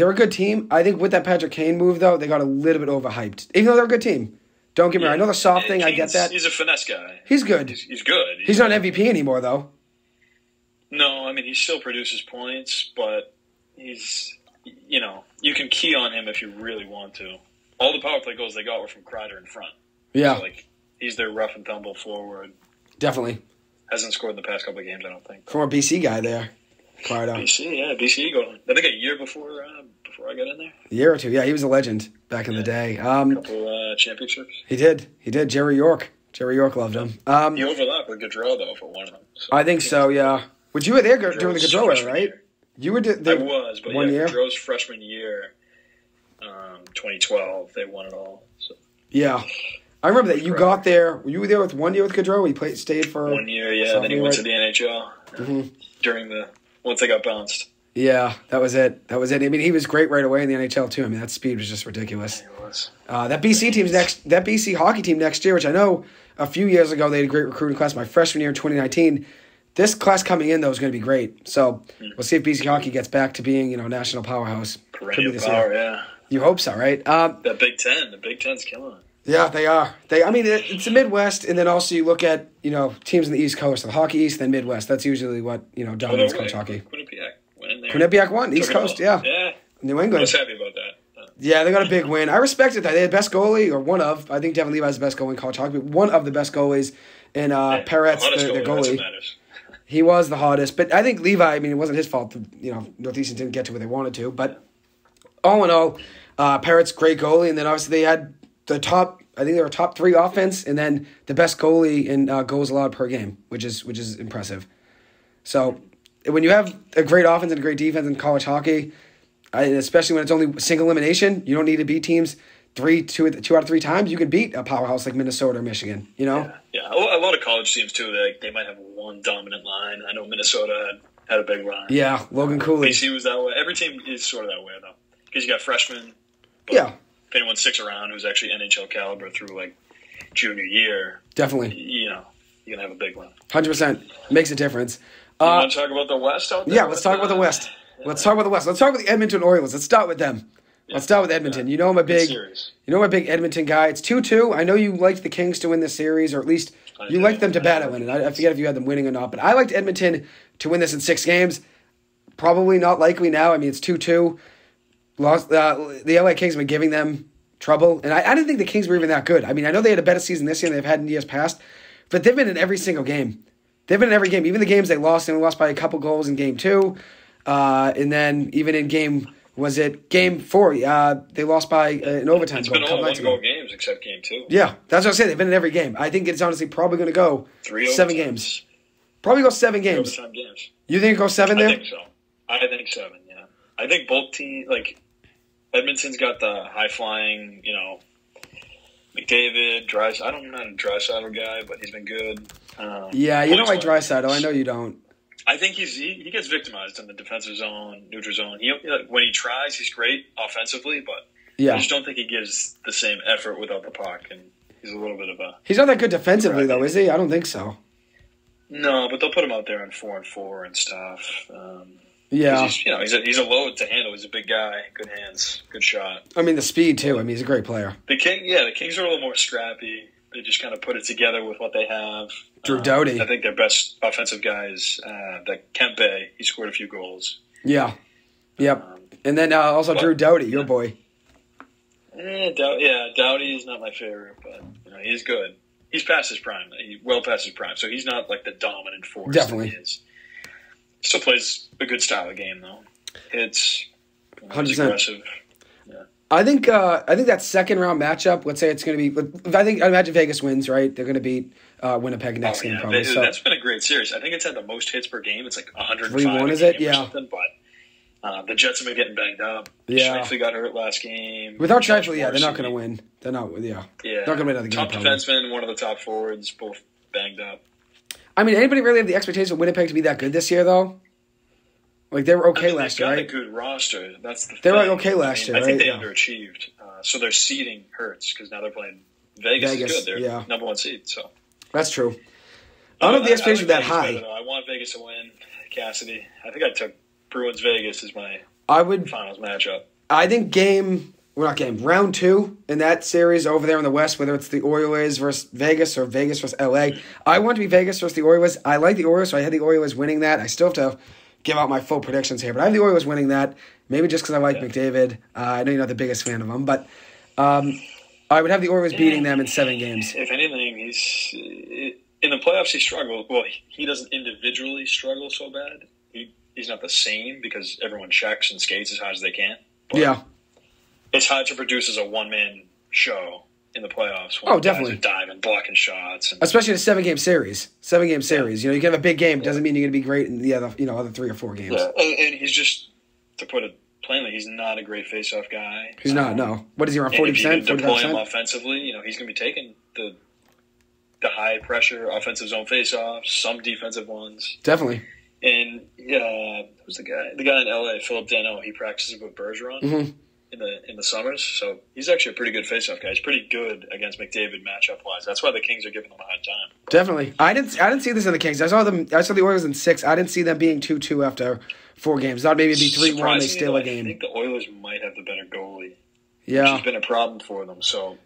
a good team. I think with that Patrick Kane move, though, they got a little bit overhyped. Even though they're a good team. Don't get me wrong. I know the soft thing. I get that. He's a finesse guy. He's good. He's good. He's not MVP anymore, though. No, he still produces points, but he's, you can key on him if you really want to. All the power play goals they got were from Kreider in front. Yeah. So, he's their rough and tumble forward. Definitely. Hasn't scored in the past couple of games, I don't think. Former BC guy there, Kreider. BC going. I think a year before I got in there. A year or two, yeah. He was a legend back in the day. A couple championships. He did. Jerry York loved him. He overlapped with Gaudreau, though, for one of them. So I think so, yeah. But you were there during the Gaudreau era, right? Year. You were there I was, but 1 year? Gaudreau's freshman year, 2012, they won it all. So. Yeah. I remember that you got there. You were there with 1 year with Gaudreau? He stayed for 1 year, yeah. Then he went to the NHL once they got bounced. Yeah, that was it. I mean, he was great right away in the NHL, too. I mean, that speed was just ridiculous. Yeah, it was. That BC hockey team next year, which I know a few years ago they had a great recruiting class. My freshman year in 2019, this class coming in, though, is going to be great. So we'll see if BC hockey gets back to being, a national powerhouse. Perennial power, yeah. You hope so, right? The Big Ten's killing it. Yeah, they are. It's the Midwest, and then also you look at, teams in the East Coast, the Hockey East, then Midwest. That's usually what, dominates college hockey. Quinnipiac went in there. Quinnipiac won, East Coast, yeah. Yeah. New England. I was happy about that. Yeah, they got a big win. I respect it. They had the best goalie, or one of. I think Devin Levi's the best goalie in college hockey, but one of the best goalies. And Peretz, the goalie. He was the hottest. But I think Levi, it wasn't his fault. Northeastern didn't get to where they wanted to. But all in all, Peretz, great goalie. And then obviously they had the top, I think they were top 3 offense, and then the best goalie in goals allowed per game, which is impressive. So when you have a great offense and a great defense in college hockey, especially when it's only single elimination, you don't need to beat teams two out of 3 times. You can beat a powerhouse like Minnesota or Michigan, Yeah. A lot of college teams, too, they might have one dominant line. I know Minnesota had a big line. Yeah, Logan Cooley. BC was that way. Every team is sort of that way, though. Because you got freshmen. Yeah. If anyone sticks around who's actually NHL caliber through, junior year. Definitely. You're going to have a big one. 100%. Makes a difference. You want to talk about the West out there? Yeah, let's talk about the West. Let's talk about the West. Let's talk about the Edmonton Oilers. Let's start with them. Yeah. Let's start with Edmonton. Yeah. I'm a big Edmonton guy. It's 2-2. I know you liked the Kings to win this series, or at least you liked them to battle in it. I forget if you had them winning or not, but I liked Edmonton to win this in 6 games. Probably not likely now. It's 2-2. Lost. The LA Kings have been giving them trouble, and I didn't think the Kings were even that good. I know they had a better season this year than they've had in years past, but they've been in every single game. They've been in every game, even the games they lost by a couple goals in Game 2, and then even in Game 4, they lost by an overtime goal. It's been all one-goal games except Game 2. Yeah, that's what I said. They've been in every game. I think it's honestly probably going to go 7 games. Probably go 7 games. 3 overtime games. You think it goes 7 there? I think so. I think 7, yeah. I think both teams, Edmonton's got the high-flying, McDavid, Draisaitl. I'm not a Draisaitl guy, but he's been good. Yeah, you don't like Draisaitl. I know you don't. I think he gets victimized in the defensive zone, neutral zone. When he tries, he's great offensively, but I just don't think he gives the same effort without the puck, and he's a little bit of a... He's not that good defensively, though, is he? I don't think so. No, but they'll put him out there on 4-on-4 and stuff. Yeah. He's a load to handle. He's a big guy, good hands, good shot. The speed, too. He's a great player. The Kings are a little more scrappy. They just kind of put it together with what they have. Drew Doughty. I think their best offensive guy is Kempe. He scored a few goals. Yeah. Yep. And then also Drew Doughty, your boy. Doughty is not my favorite, but he's good. He's past his prime. Well past his prime, so he's not the dominant force. Definitely. That he is. Still plays a good style of game, though. It's 100%. Aggressive. Yeah. I think that second round matchup. Let's say it's going to be. I imagine Vegas wins, right? They're going to beat Winnipeg next game, probably. That's been a great series. I think it's had the most hits per game. It's 105. 3-1, is it? Yeah. But the Jets have been getting banged up. Yeah. Shifley got hurt last game. Without Shifley, they're not going to win. They're not. Yeah. Yeah. Not going to win another game. Top defenseman, one of the top forwards, both banged up. Anybody really have the expectation of Winnipeg to be that good this year, though? They were okay last year, right? They've got a good roster. That's the thing. They were okay last year, right? I think they underachieved. So their seeding hurts because now they're playing Vegas. Is good. They're number 1 seed. So that's true. I don't know if the expectations are that high. Better, I want Vegas to win. Cassidy. I think I took Bruins Vegas as my finals matchup. I think round 2 in that series over there in the West, whether it's the Oilers versus Vegas or Vegas versus LA. I want to be Vegas versus the Oilers. I like the Oilers, so I had the Oilers winning that. I still have to give out my full predictions here, but I have the Oilers winning that. Maybe just because I like McDavid. I know you're not the biggest fan of him, but I would have the Oilers beating them in 7 games. If anything, he's in the playoffs. He struggled. Well, he doesn't individually struggle so bad. He's not the same because everyone checks and skates as hard as they can. But yeah, it's hard to produce as a one-man show in the playoffs. Oh, definitely. Guys are diving, blocking shots, especially in a 7-game series. 7-game series. You can have a big game. Doesn't mean you're going to be great in the other 3 or 4 games. Yeah. And he's just, to put it plainly, he's not a great face-off guy. He's not. No. What is he around 40%? If you can deploy 45%? him offensively, he's going to be taking the high-pressure offensive zone face-offs, some defensive ones. Definitely. And who's the guy? The guy in LA, Philip Dano. He practices with Bergeron in the summers, so he's actually a pretty good faceoff guy. He's pretty good against McDavid matchup wise. That's why the Kings are giving him a hard time. Definitely. I didn't see this in the Kings. I saw the Oilers in 6. I didn't see them being 2-2 after 4 games. Thought maybe it'd be 3-1. They steal a game. I think the Oilers might have the better goalie. Yeah, which has been a problem for them. So.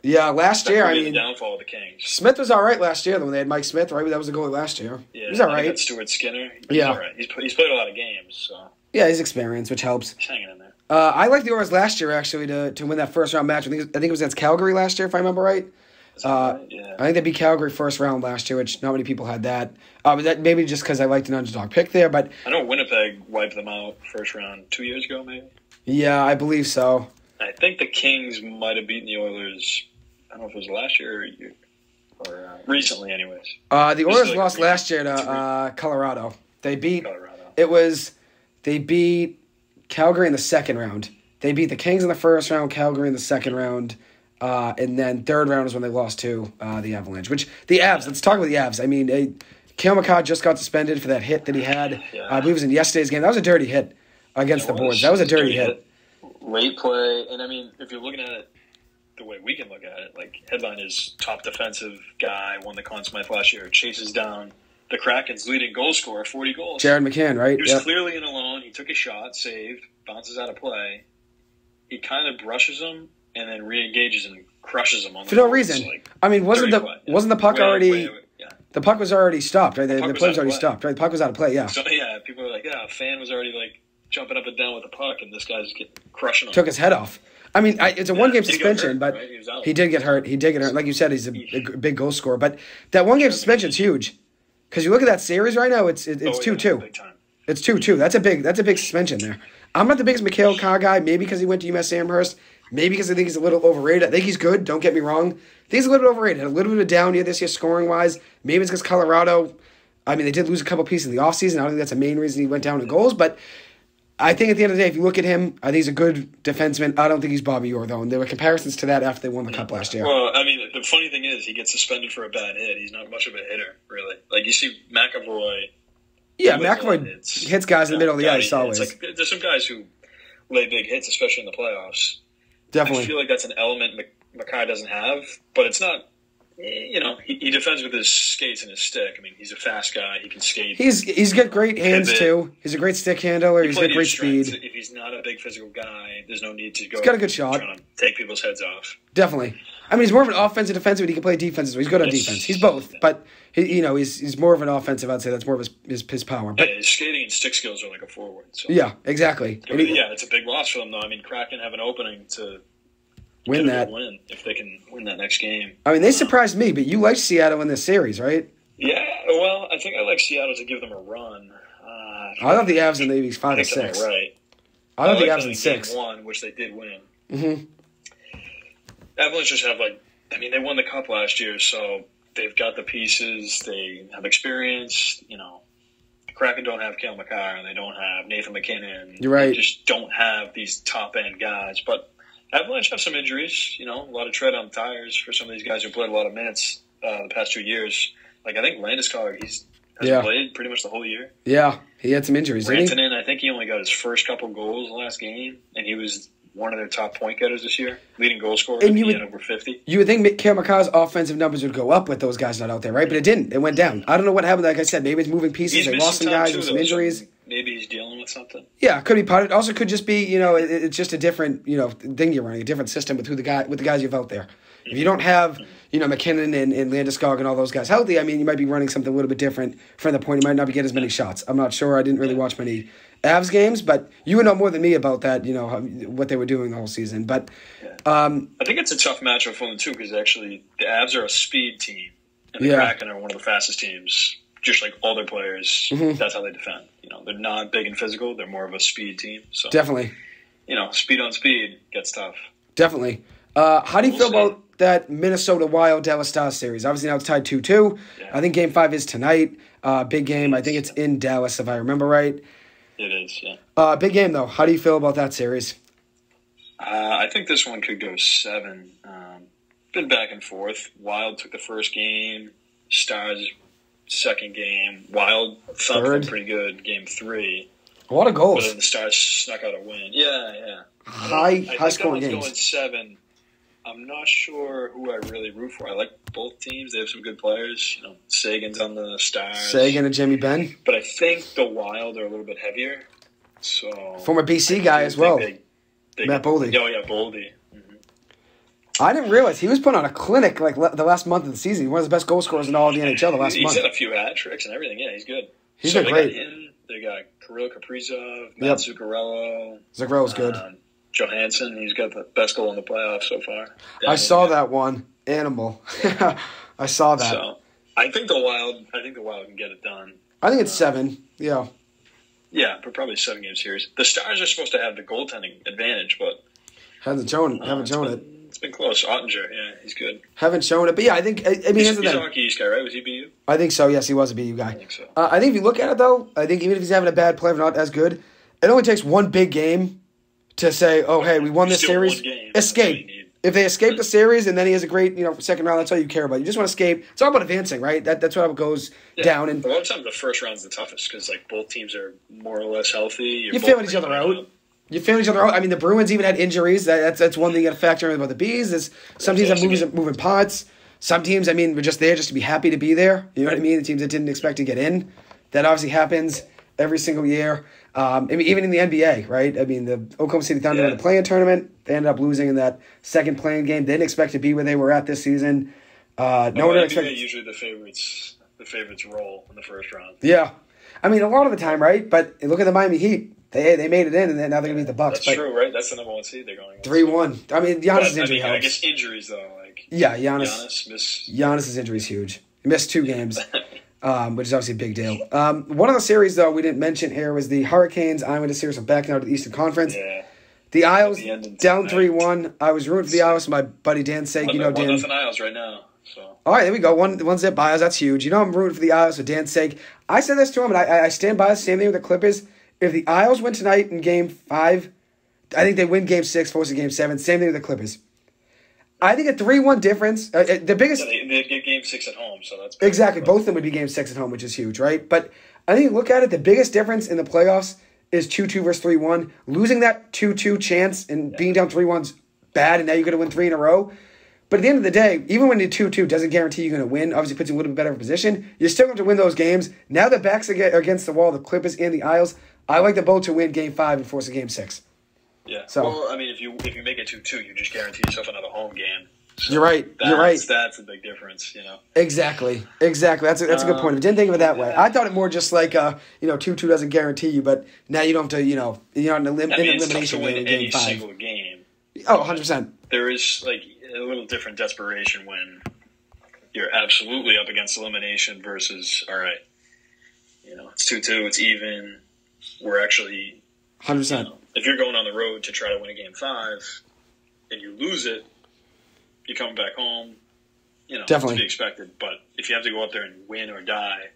Yeah, last year, the downfall of the Kings. Smith was all right last year, though, when they had Mike Smith, right? That was the goalie last year. Yeah, he's all right. Got Stuart Skinner. He's all right. He's played a lot of games, so. Yeah, he's experienced, which helps. He's hanging in there. I liked the Oilers last year, actually, to win that first-round match. I think it was against Calgary last year, if I remember right. Right? Yeah. I think they beat Calgary first round last year, which not many people had that. But that maybe just because I liked an underdog pick there. But I know Winnipeg wiped them out first round 2 years ago, maybe. Yeah, I believe so. I think the Kings might have beaten the Oilers. I don't know if it was last year or recently, anyways. The Oilers lost last year to Colorado. They beat Colorado. They beat Calgary in the second round. They beat the Kings in the first round, Calgary in the second round, and then third round is when they lost to the Avalanche. Which the Avs. Let's talk about the Avs. I mean, Cale Makar just got suspended for that hit that he had. Yeah. I believe it was in yesterday's game. That was a dirty hit against the boards. That was a dirty hit. Late play, and I mean, if you're looking at it the way we can look at it, like headline is top defensive guy, won the Conn Smythe last year, chases down the Kraken's leading goal scorer, 40 goals. Jared McCann, right? He was clearly in alone. He took a shot, saved, bounces out of play. He kind of brushes him and then re-engages and crushes him on the for no reason. Like, I mean, wasn't the puck already? Yeah. The puck was already stopped, right? The play was already stopped, right? The puck was out of play, yeah. So yeah, people were like, a fan was already like jumping up and down with the puck, and this guy's crushing him. Took his head off. I mean, it's a one-game suspension, but right? he did get hurt. He did get hurt. Like you said, he's a big goal scorer. But that one-game suspension is huge. Because you look at that series right now, it's 2-2. It's 2-2. That's a big suspension there. I'm not the biggest Mikhail Carr guy, maybe because he went to UMass Amherst, maybe because I think he's a little overrated. I think he's good, don't get me wrong. I think he's a little bit overrated. A little bit of a down year this year scoring-wise. Maybe it's because Colorado, I mean, they did lose a couple pieces in the offseason. I don't think that's the main reason he went down in goals, but I think at the end of the day, if you look at him, I think he's a good defenseman. I don't think he's Bobby Orr, though, and there were comparisons to that after they won the Cup last year. Well, I mean, the funny thing is he gets suspended for a bad hit. He's not much of a hitter, really. Like, you see McAvoy. Yeah, McAvoy hits guys in the middle of the ice always. It's like, there's some guys who lay big hits, especially in the playoffs. Definitely. I feel like that's an element Mackay doesn't have, but it's not. He defends with his skates and his stick. I mean, he's a fast guy. He can skate. He's got great hands, too. He's a great stick handler. He's got great speed. If he's not a big physical guy, there's no need to go. He's got a good shot. Trying to take people's heads off. Definitely. I mean, he's more of an offensive defensive, but he can play defense as well. He's good on defense. He's both, but he's more of an offensive. I'd say that's more of his power. But his skating and stick skills are like a forward. So. Yeah, exactly. It's a big loss for them, though. I mean, Kraken have an opening to win that. If they can win that next game. I mean, they surprised me, but you like Seattle in this series, right? Yeah, well, I think I like Seattle to give them a run. I thought the Avs in maybe 5 or 6. Right. I thought the Avs in 6. Game 1, which they did win. Mm-hmm. Avalanche just have they won the Cup last year, so they've got the pieces. They have experience. The Kraken don't have Cale Makar, and they don't have Nathan McKinnon. You're right. They just don't have these top end guys, but. Avalanche have some injuries, a lot of tread on the tires for some of these guys who played a lot of minutes the past 2 years. Like, I think Landeskog, hasn't played pretty much the whole year. Yeah, he had some injuries, didn't he? Rantanen, I think he only got his first couple goals last game, and he was one of their top point getters this year, leading goal scorer. And he had over 50. You would think Cale Makar's offensive numbers would go up with those guys not out there, right? But it didn't. It went down. I don't know what happened. Like I said, maybe it's moving pieces. They lost some guys with some injuries. Maybe he's dealing with something. Yeah, could be part of it. Also could just be, it's just a different, thing you're running, a different system with the guys you have out there. If you don't have, McKinnon and Landeskog and all those guys healthy, I mean, you might be running something a little bit different from the point. You might not be getting as many shots. I'm not sure. I didn't really watch many Avs games, but you would know more than me about that, what they were doing the whole season. But I think it's a tough matchup for them, too, because actually the Avs are a speed team, and the Kraken are one of the fastest teams. Just like all their players, that's how they defend. They're not big and physical. They're more of a speed team. So definitely. Speed on speed gets tough. Definitely. How do you feel about that Minnesota Wild Dallas Stars series? Obviously now it's tied 2-2. Yeah. I think Game 5 is tonight. Big game. I think it's in Dallas, if I remember right. It is, yeah. Big game, though. How do you feel about that series? I think this one could go 7. Been back and forth. Wild took the first game. Stars second game. Wild thumped them pretty good. Game 3. A lot of goals. But then the Stars snuck out a win. Yeah. High scoring games. Going 7. I'm not sure who I really root for. I like both teams. They have some good players. Sagan's on the Stars. Sagan and Jimmy Benn. But I think the Wild are a little bit heavier. So former BC guy as well. Matt Boldy. Oh, yeah, Boldy. I didn't realize he was putting on a clinic like the last month of the season. He's one of the best goal scorers in all of the NHL the last month. He's had a few hat tricks and everything. Yeah, he's good. He's been great. They got Kirill Kaprizov, Matt Zuccarello. Zuccarello's good. Johansson, he's got the best goal in the playoffs so far. I saw that one. Animal. I saw that. So, I think the Wild can get it done. I think it's 7. Yeah. Yeah, but probably a 7-game series. The Stars are supposed to have the goaltending advantage, but haven't shown it. It's been close. Ottinger, yeah, he's good. Haven't shown it, but yeah, I think he's a hockey East guy, right? Was he BU? I think so. Yes, he was a BU guy. I think so. I think if you look at it though, I think even if he's having a bad play, or not as good, it only takes one big game to say, "Oh, hey, we won this series." Escape. If they escape the series and then he has a great, second round, that's all you care about. You just want to escape. It's all about advancing, right? That's what goes down. And a lot of times the first round's the toughest because both teams are more or less healthy. You're feeling each other out. I mean, the Bruins even had injuries. That's one thing you got to factor in about the Bees. Is some teams have moving parts. Some teams, were just there just to be happy to be there. You know what I mean? The teams that didn't expect to get in. That obviously happens every single year. Even in the NBA, right? I mean, the Oklahoma City Thunder in the play-in tournament, they ended up losing in that second play-in game. They didn't expect to be where they were at this season. No one expected. Usually the favorites roll in the first round. Yeah, a lot of the time, right? But look at the Miami Heat. They made it in, and now they're going to beat the Bucks. That's true, right? That's the number 1 seed. They're going 3-1. Giannis' injury helps. I guess injuries, though. Giannis' injury is huge. He missed 2 games, which is obviously a big deal. One of the series, though, we didn't mention here was the Hurricanes Islanders series. Back now to the Eastern Conference. Yeah. The Isles down 3-1. I was rooting for the Isles for my buddy Dan's sake. Dan. 1-0 Isles right now. So. All right, there we go. One zip Isles. That's huge. I'm rooting for the Isles for Dan's sake. I said this to him, and I stand by the same thing with the Clippers. If the Isles win tonight in Game 5, I think they win Game 6, force Game 7. Same thing with the Clippers. I think a 3-1 difference. The biggest. They get Game 6 at home, so that's exactly. Both of them would be Game 6 at home, which is huge, right? But I think look at it. The biggest difference in the playoffs is 2-2 versus 3-1. Losing that 2-2 chance and being down 3-1's bad, and now you're going to win 3 in a row. But at the end of the day, even when you're 2-2, doesn't guarantee you're going to win. Obviously, puts you in a little bit better position. You're still going to win those games. Now the backs are against the wall, the Clippers and the Isles. I like the boat to win Game 5 and force a Game 6. Yeah. So, well, if you make it 2-2, you just guarantee yourself another home game. So you're right. That's a big difference, Exactly. That's a good point. I didn't think of it that way. I thought it more just like 2-2 doesn't guarantee you, but now you don't have to. You're not in elimination game in Game 5. Single game. Oh, 100%. There is a little different desperation when you're absolutely up against elimination versus all right. It's 2-2. It's even. We're actually 100%. If you're going on the road to try to win a Game 5 and you lose it, you're coming back home. Definitely to be expected. But if you have to go up there and win or die,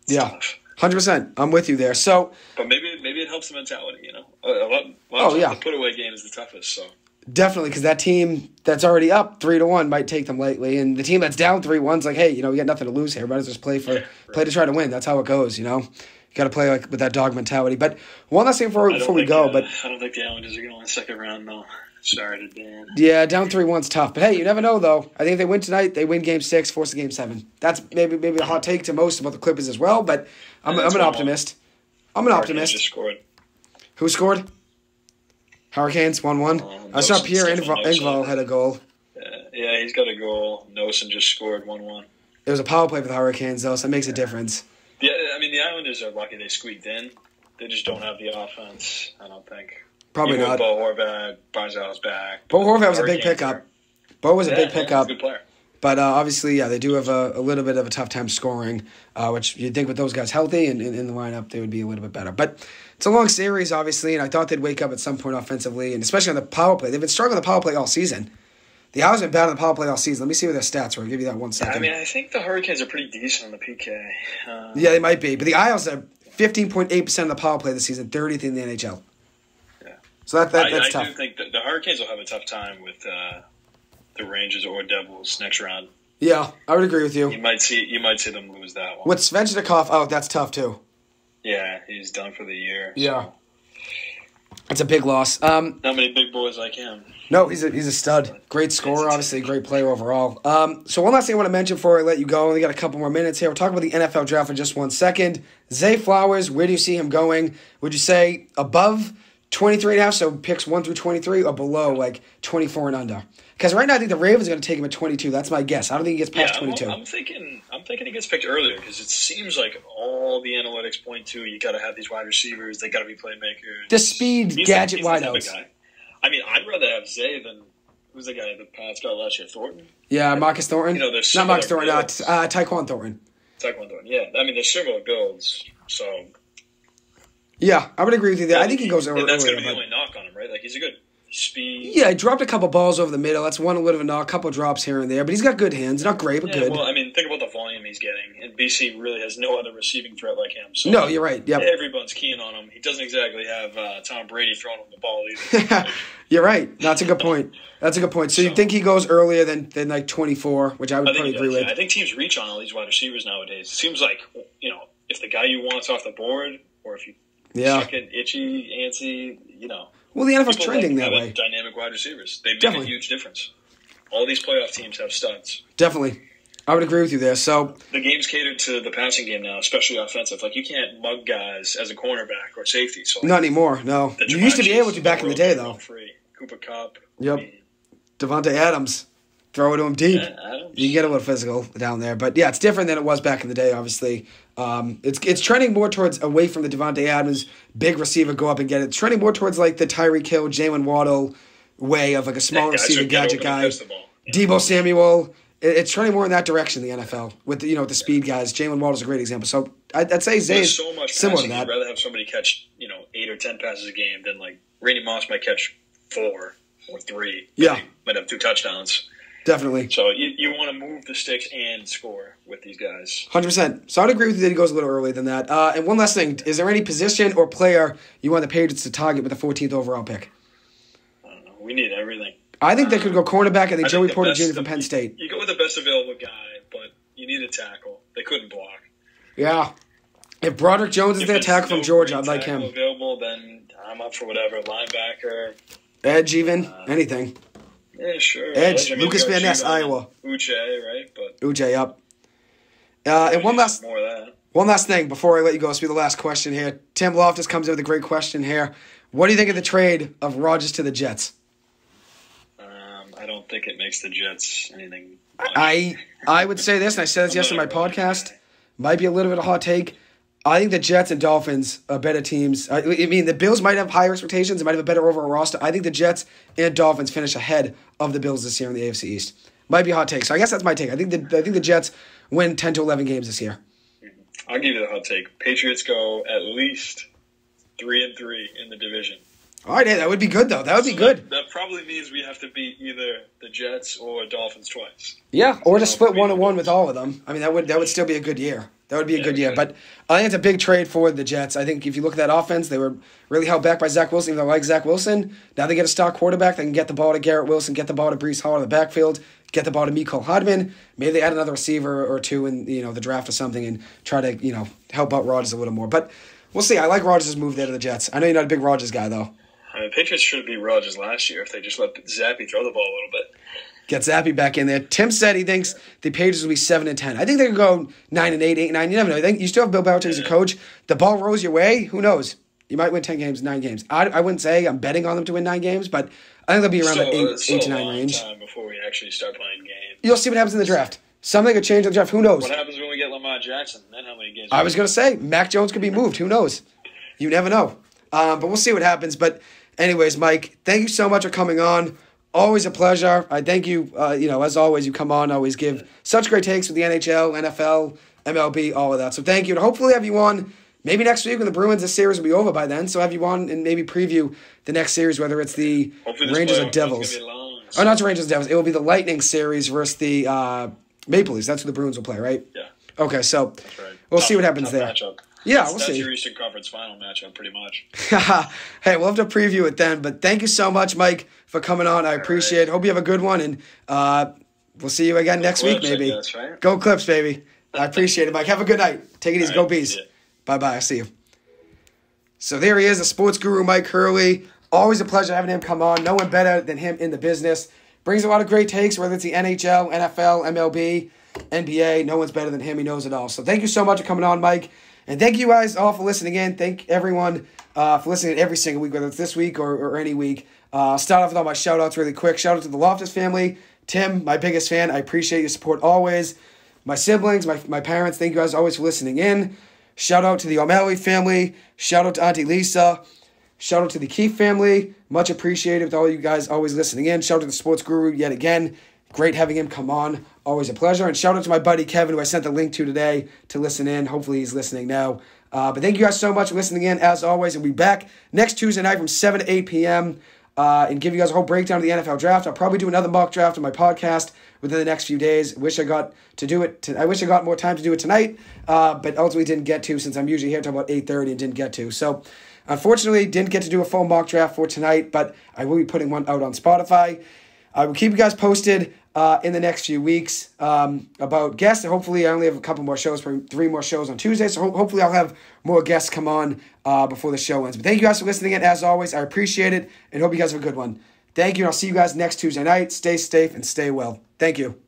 it's tough. 100%. I'm with you there. So, but maybe it helps the mentality. A lot of the put away game is the toughest. So definitely, because that team that's already up 3-1 might take them lightly, and the team that's down 3-1's like, hey, we got nothing to lose here. Might as well just play to try to win. That's how it goes. You got to play with that dog mentality. But one last thing before we go. But I don't think the Islanders are going to win the second round, though. Sorry to Dan. Yeah, down 3-1's tough. But hey, you never know, though. I think if they win tonight, they win Game 6, force a Game 7. That's maybe a hot take to most about the Clippers as well, but I'm an optimist. I'm an optimist. Just scored. Who scored? Hurricanes 1-1. I saw Pierre Engvall had a goal. Yeah, he's got a goal. Nosen just scored 1-1. It was a power play for the Hurricanes, though, so it makes a difference. Yeah, I mean, the Islanders are lucky they squeaked in. They just don't have the offense, I don't think. Probably Even not. Bo Horvat, Barzal's back. Bo Horvat was a big pickup. Bo was a big pickup. He's a good player. But obviously, they do have a little bit of a tough time scoring, which you'd think with those guys healthy and in the lineup, they would be a little bit better. But it's a long series, obviously, and I thought they'd wake up at some point offensively, and especially on the power play. They've been struggling on the power play all season. The Isles have been bad on the power play all season. Let me see what their stats were. I'll give you that 1 second. I mean, I think the Hurricanes are pretty decent on the PK. Yeah, they might be. But the Isles are 15.8% of the power play this season, 30th in the NHL. Yeah. So that's tough. I do think that the Hurricanes will have a tough time with the Rangers or Devils next round. Yeah, I would agree with you. You might see them lose that one. With Svechnikov out, that's tough too. Yeah, he's done for the year. Yeah. So. It's a big loss. Not many big boys like him. No, he's a stud. Great scorer, obviously, great player overall. So one last thing I want to mention before I let you go. We got a couple more minutes here. We'll talk about the NFL draft in just 1 second. Zay Flowers, where do you see him going? Would you say above 23.5, so picks 1 through 23, or below, like 24 and under? Because right now I think the Ravens are going to take him at 22. That's my guess. I don't think he gets past 22. I'm thinking he gets picked earlier because it seems like all the analytics point to you got to have these wide receivers. They got to be playmakers. The speed, gadget wideouts. I mean, I'd rather have Zay than who's the guy the Pats got last year, Thornton. Yeah, Marcus Thornton. There's not Marcus Thornton. Tyquan Thornton. Tyquan Thornton. Yeah, I mean, they're similar builds, so. Yeah, I would agree with you there. I think he goes earlier. That's going to be the only knock on him, right? Like, he's a good speed. Yeah, he dropped a couple balls over the middle. That's one a little bit of a knock, a couple drops here and there, but he's got good hands. Not great, but good. Well, I mean, think about the volume he's getting, and BC really has no other receiving threat like him. So no, you're right. Yep. Everyone's keen on him. He doesn't exactly have Tom Brady throwing him the ball either. You're right. That's a good point. So you think he goes earlier than like 24, which I would probably agree with. I think teams reach on all these wide receivers nowadays. It seems like, if the guy you want's off the board, or if you suck it, itchy, antsy, Well, the NFL's trending that way. Dynamic wide receivers. They make a huge difference. All these playoff teams have studs. Definitely. I would agree with you there. So the game's catered to the passing game now, especially offensive. Like, you can't mug guys as a cornerback or safety. So not anymore, no. You used to be able to back in the day, though. Free. Cooper Kupp. Yep. Devontae Adams. Throw it to him deep. You get a little physical down there. But, yeah, it's different than it was back in the day, obviously. It's trending more towards away from the Devontae Adams, big receiver, go up and get it. It's trending more towards, like, the Tyreek Hill, Jalen Waddle way of, like, a small receiver, gadget guy. Deebo Samuel. It's trending more in that direction, the NFL, with the speed guys. Jalen Waddle's a great example. So I'd say Zay is so much similar passing, to that. I'd rather have somebody catch 8 or 10 passes a game than, like, Randy Moss might catch 4 or 3. Yeah. He might have 2 touchdowns. Definitely. So you want to move the sticks and score with these guys. 100%. So I'd agree with you that he goes a little earlier than that. And one last thing. Is there any position or player you want the Patriots to target with the 14th overall pick? I don't know. We need everything. I think they could go cornerback. I think Joey Porter Jr. from Penn State. You go with the best available guy, but you need a tackle. They couldn't block. Yeah. If Broderick Jones is their tackle from Georgia, I'd like him. Available, then I'm up for whatever. Linebacker. Edge even. Anything. Yeah, sure. Edge. Lucas Van Ness, Iowa. Uche, right? But Uche, up. And one last thing before I let you go. This will be the last question here. Tim Loftus comes in with a great question here. What do you think of the trade of Rodgers to the Jets? I don't think it makes the Jets anything much. I would say this, and I said this yesterday on my podcast. Might be a little bit of a hot take. I think the Jets and Dolphins are better teams. I mean, the Bills might have higher expectations. They might have a better overall roster. I think the Jets and Dolphins finish ahead of the Bills this year in the AFC East. Might be a hot take. So I guess that's my take. I think the Jets win 10 to 11 games this year. I'll give you the hot take. Patriots go at least 3-3 in the division. All right, that would be good, though. That would be good. That probably means we have to beat either the Jets or Dolphins twice. Yeah, or to split 1-1 with all of them. I mean, that would still be a good year. That would be a good year. But I think it's a big trade for the Jets. I think if you look at that offense, they were really held back by Zach Wilson. Even though I like Zach Wilson, now they get a star quarterback. They can get the ball to Garrett Wilson, get the ball to Breece Hall in the backfield, get the ball to Mecole Hardman. Maybe they add another receiver or two in the draft or something and try to help out Rodgers a little more. But we'll see. I like Rodgers' move there to the Jets. I know you're not a big Rodgers guy, though. I mean, Patriots should have beat Rodgers last year if they just let Zappy throw the ball a little bit. Get Zappy back in there. Tim said he thinks the Patriots will be 7-10. I think they could go 9-8, 8-9. You never know. You still have Bill Belichick as a coach. The ball rolls your way. Who knows? You might win 10 games, 9 games. I wouldn't say I'm betting on them to win 9 games, but I think they'll be around that 8 to 9 range. Time before we actually start playing games. You'll see what happens in the draft. Something could change in the draft. Who knows? What happens when we get Lamar Jackson? Then how many games? I was going to say, Mac Jones could be moved. Who knows? You never know. But we'll see what happens. But anyways, Mike, thank you so much for coming on. Always a pleasure. I thank you. As always, you come on, always give such great takes with the NHL, NFL, MLB, all of that. So thank you. And hopefully have you on maybe next week when the Bruins, this series will be over by then. So have you on and maybe preview the next series, whether it's the Rangers or Devils. Oh, not the Rangers and Devils. It will be the Lightning series versus the Maple Leafs. That's who the Bruins will play, right? Yeah. Okay, so that's right. We'll see what happens there. Matchup. Yeah, that's see. That's your Eastern Conference Final matchup, pretty much. Hey, we'll have to preview it then. But thank you so much, Mike, for coming on. I appreciate it. Hope you have a good one, and we'll see you again next week, maybe. Guess, right? Go Clips, baby. I appreciate it, Mike. Have a good night. Take it easy. Go Bees. Bye-bye. I see you. So there he is, the sports guru, Mike Hurley. Always a pleasure having him come on. No one better than him in the business. Brings a lot of great takes, whether it's the NHL, NFL, MLB, NBA. No one's better than him. He knows it all. So thank you so much for coming on, Mike. And thank you guys all for listening in. Thank everyone for listening every single week, whether it's this week or any week. Start off with all my shout-outs really quick. Shout out to the Loftus family. Tim, my biggest fan. I appreciate your support always. My siblings, my parents, thank you guys always for listening in. Shout out to the O'Malley family. Shout out to Auntie Lisa. Shout out to the Keefe family. Much appreciated with all you guys always listening in. Shout out to the sports guru yet again. Great having him come on. Always a pleasure. And shout out to my buddy Kevin, who I sent the link to today to listen in. Hopefully he's listening now. But thank you guys so much for listening in, as always. And we'll be back next Tuesday night from 7 to 8 p.m. And give you guys a whole breakdown of the NFL draft. I'll probably do another mock draft on my podcast within the next few days. I wish I got more time to do it tonight, but ultimately didn't get to, since I'm usually here until about 8:30 and didn't get to. So unfortunately, didn't get to do a full mock draft for tonight, but I will be putting one out on Spotify. I will keep you guys posted in the next few weeks about guests. And hopefully, I only have a couple more shows, probably 3 more shows on Tuesday. So hopefully, I'll have more guests come on before the show ends. But thank you guys for listening in. As always, I appreciate it and hope you guys have a good one. Thank you, and I'll see you guys next Tuesday night. Stay safe and stay well. Thank you.